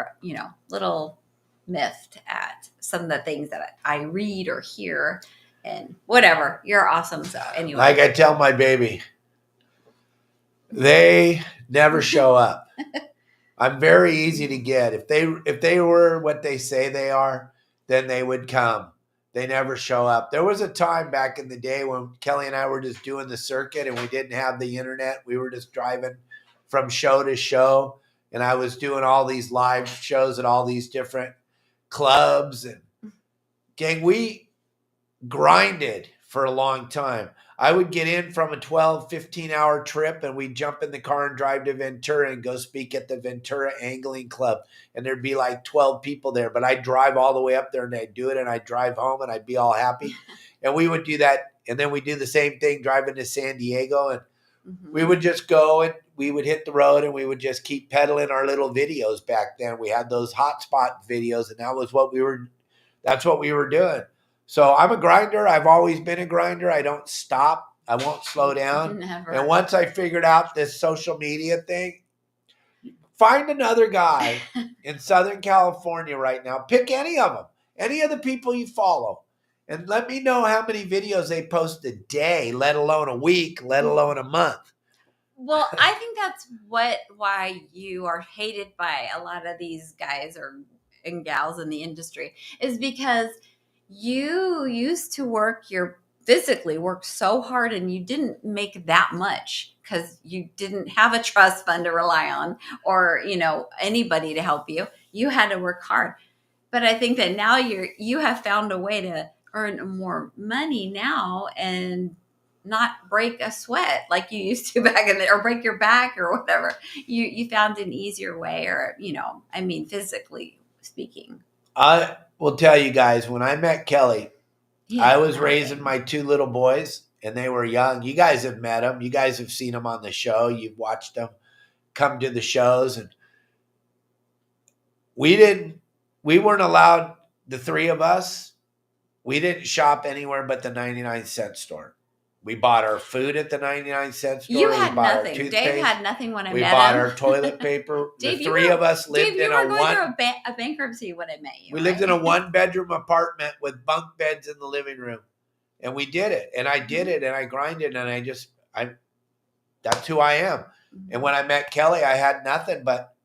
miffed at some of the things that I read or hear, and whatever. You're awesome. So anyway, like I tell my baby, they never show up. I'm very easy to get. If they were what they say they are, then they would come. They never show up. There was a time back in the day when Kelly and I were just doing the circuit and we didn't have the internet. We were just driving from show to show. And I was doing all these live shows at all these different clubs. And gang, we grinded for a long time. I would get in from a 12, 15-hour trip, and we'd jump in the car and drive to Ventura and go speak at the Ventura Angling Club. And there'd be like 12 people there. But I'd drive all the way up there, and I'd do it, and I'd drive home, and I'd be all happy. And we would do that. And then we'd do the same thing driving to San Diego. And We would just go and we would hit the road and we would just keep peddling our little videos back then. We had those hotspot videos, and that's what we were doing. So I'm a grinder. I've always been a grinder. I don't stop. I won't slow down. Never. And once I figured out this social media thing, find another guy in Southern California right now. Pick any of them, any of the people you follow, and let me know how many videos they post a day, let alone a week, let alone a month. Well, I think that's why you are hated by a lot of these guys and gals in the industry, is because you used to physically work so hard, and you didn't make that much because you didn't have a trust fund to rely on, or anybody to help you. You had to work hard. But I think that now you have found a way to earn more money now and not break a sweat like you used to back in or break your back or whatever. You found an easier way, or physically speaking. I will tell you guys, when I met Kelly, I was raising my 2 little boys, and they were young. You guys have met them. You guys have seen them on the show. You've watched them come to the shows, and we weren't allowed, the 3 of us, we didn't shop anywhere but the 99-cent store. We bought our food at the 99-cent store. You had nothing. Dave had nothing when I met him. We bought our toilet paper. Dave, the 3 of us lived in a going through a bankruptcy when I met you. We lived in a 1-bedroom apartment with bunk beds in the living room. And we did it. And I did it, and I grinded, and that's who I am. And when I met Kelly, I had nothing, but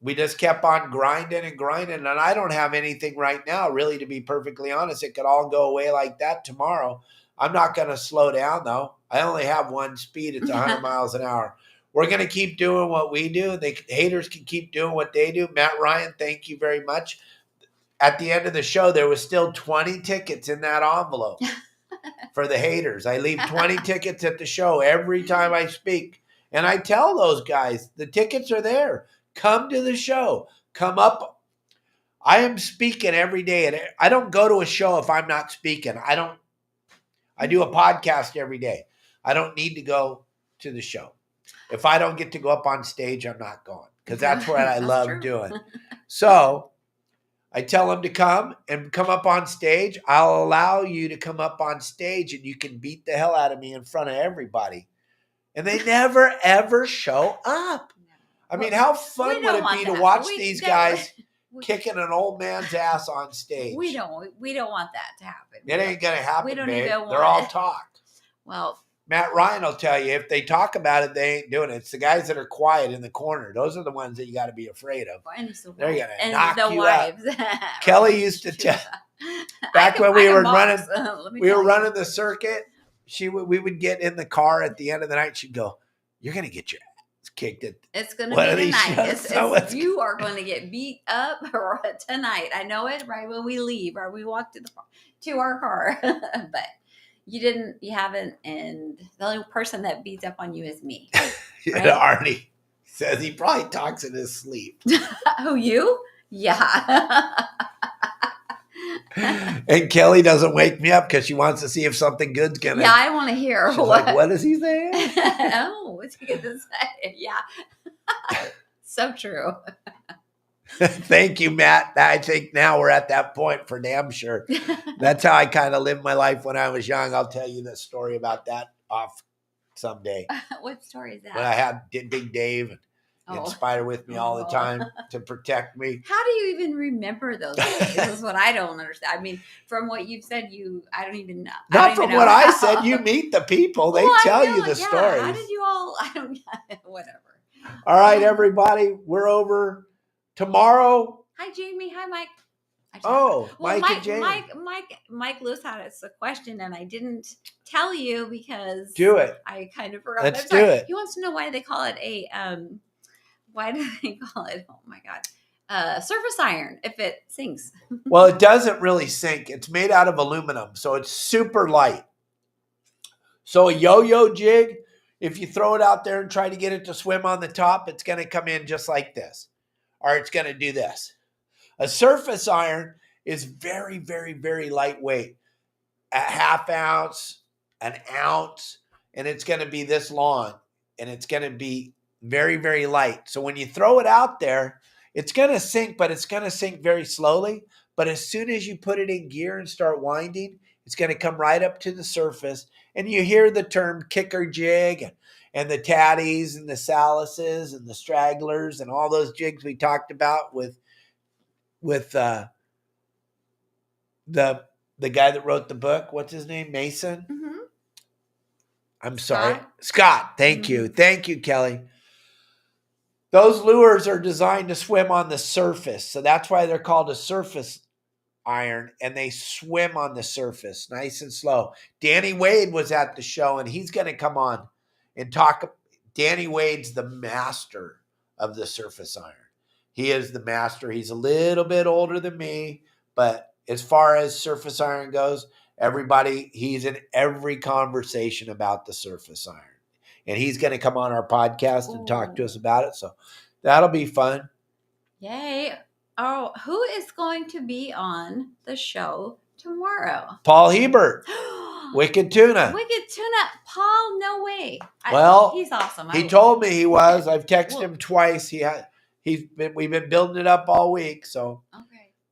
we just kept on grinding and grinding. And I don't have anything right now, really, to be perfectly honest. It could all go away like that tomorrow. I'm not going to slow down, though. I only have one speed. It's 100 miles an hour. We're going to keep doing what we do. The haters can keep doing what they do. Matt Ryan, thank you very much. At the end of the show, there was still 20 tickets in that envelope for the haters. I leave 20 tickets at the show every time I speak. And I tell those guys, the tickets are there. Come to the show. Come up. I am speaking every day. And I don't go to a show if I'm not speaking. I do a podcast every day. I don't need to go to the show. If I don't get to go up on stage, I'm not going, because that's what I love doing. So I tell them to come up on stage. I'll allow you to come up on stage, and you can beat the hell out of me in front of everybody. And they never, ever show up. I mean, how fun would it be to watch these guys kicking an old man's ass on stage? We don't want that to happen. It ain't gonna happen. We don't babe. even want They're all it. talk. Well, Matt Ryan will tell you, if they talk about it, they ain't doing it. It's the guys that are quiet in the corner. Those are the ones that you got to be afraid of. They're gonna knock you out. Kelly used to tell. Back when we were running the circuit, we would get in the car at the end of the night. She'd go, "You're gonna get your ass kicked at." It's going to be tonight. You are going to get beat up tonight. I know it right when we leave, or we walk to our car. But you haven't, and the only person that beats up on you is me. Right? Arnie says he probably talks in his sleep. Oh, you? Yeah. And Kelly doesn't wake me up because she wants to see if something good's gonna. Yeah, I want to hear. She's like, what is he saying? Oh, what's he going to say? Yeah. So true. Thank you, Matt. I think now we're at that point for damn sure. That's how I kind of lived my life when I was young. I'll tell you the story about that off someday. What story is that? When I had Big Dave and Spider with me all the time to protect me. How do you even remember those days? This is what I don't understand. I mean, from what you've said, I don't even know. Not from what I said. You meet the people. They tell you the stories. How did you all? I don't. Whatever. All right, everybody. We're over tomorrow. Hi, Jamie. Hi, Mike. Mike and Jamie. Mike Lewis had us a question, and I didn't tell you because I kind of forgot. Let's do it. He wants to know why they call it why do they call it? Oh my God. Surface iron if it sinks. Well, it doesn't really sink. It's made out of aluminum, so it's super light. So a yo-yo jig, if you throw it out there and try to get it to swim on the top, it's going to come in just like this, or it's going to do this. A surface iron is very, very, very lightweight, a half ounce, an ounce, and it's going to be this long. and it's going to be very, very light. So when you throw it out there, it's going to sink, but it's going to sink very slowly. But as soon as you put it in gear and start winding, it's going to come right up to the surface. And you hear the term kicker jig and the tatties and the salises and the stragglers and all those jigs we talked about with the guy that wrote the book. What's his name? Mason? Mm-hmm. I'm sorry. Scott. Thank you. Thank you, Kelly. Those lures are designed to swim on the surface. So that's why they're called a surface iron, and they swim on the surface nice and slow. Danny Wade was at the show, and he's going to come on and talk. Danny Wade's the master of the surface iron. He is the master. He's a little bit older than me, but as far as surface iron goes, he's in every conversation about the surface iron. And he's going to come on our podcast and talk to us about it. So that'll be fun. Yay. Oh, who is going to be on the show tomorrow? Paul Hebert. Wicked Tuna. Wicked Tuna. Paul, no way. He's awesome. He told me he was. I've texted him twice. We've been building it up all week. So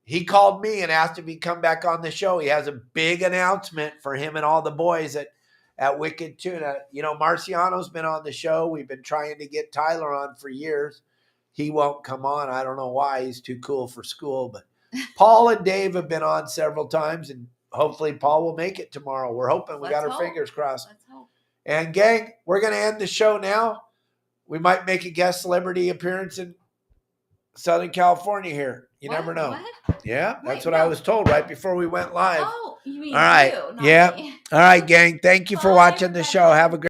he called me and asked if he'd come back on the show. He has a big announcement for him and all the boys at Wicked Tuna. You know, Marciano's been on the show. We've been trying to get Tyler on for years. He won't come on. I don't know why. He's too cool for school. But Paul and Dave have been on several times, and hopefully Paul will make it tomorrow. We're hoping. We got our fingers crossed. Let's hope. And gang, we're going to end the show now. We might make a guest celebrity appearance in Southern California here. You never know. What? Yeah, that's what I was told right before we went live. Oh, you mean all right. you, not yeah. me. All right, gang. Thank you for watching the show. Have a great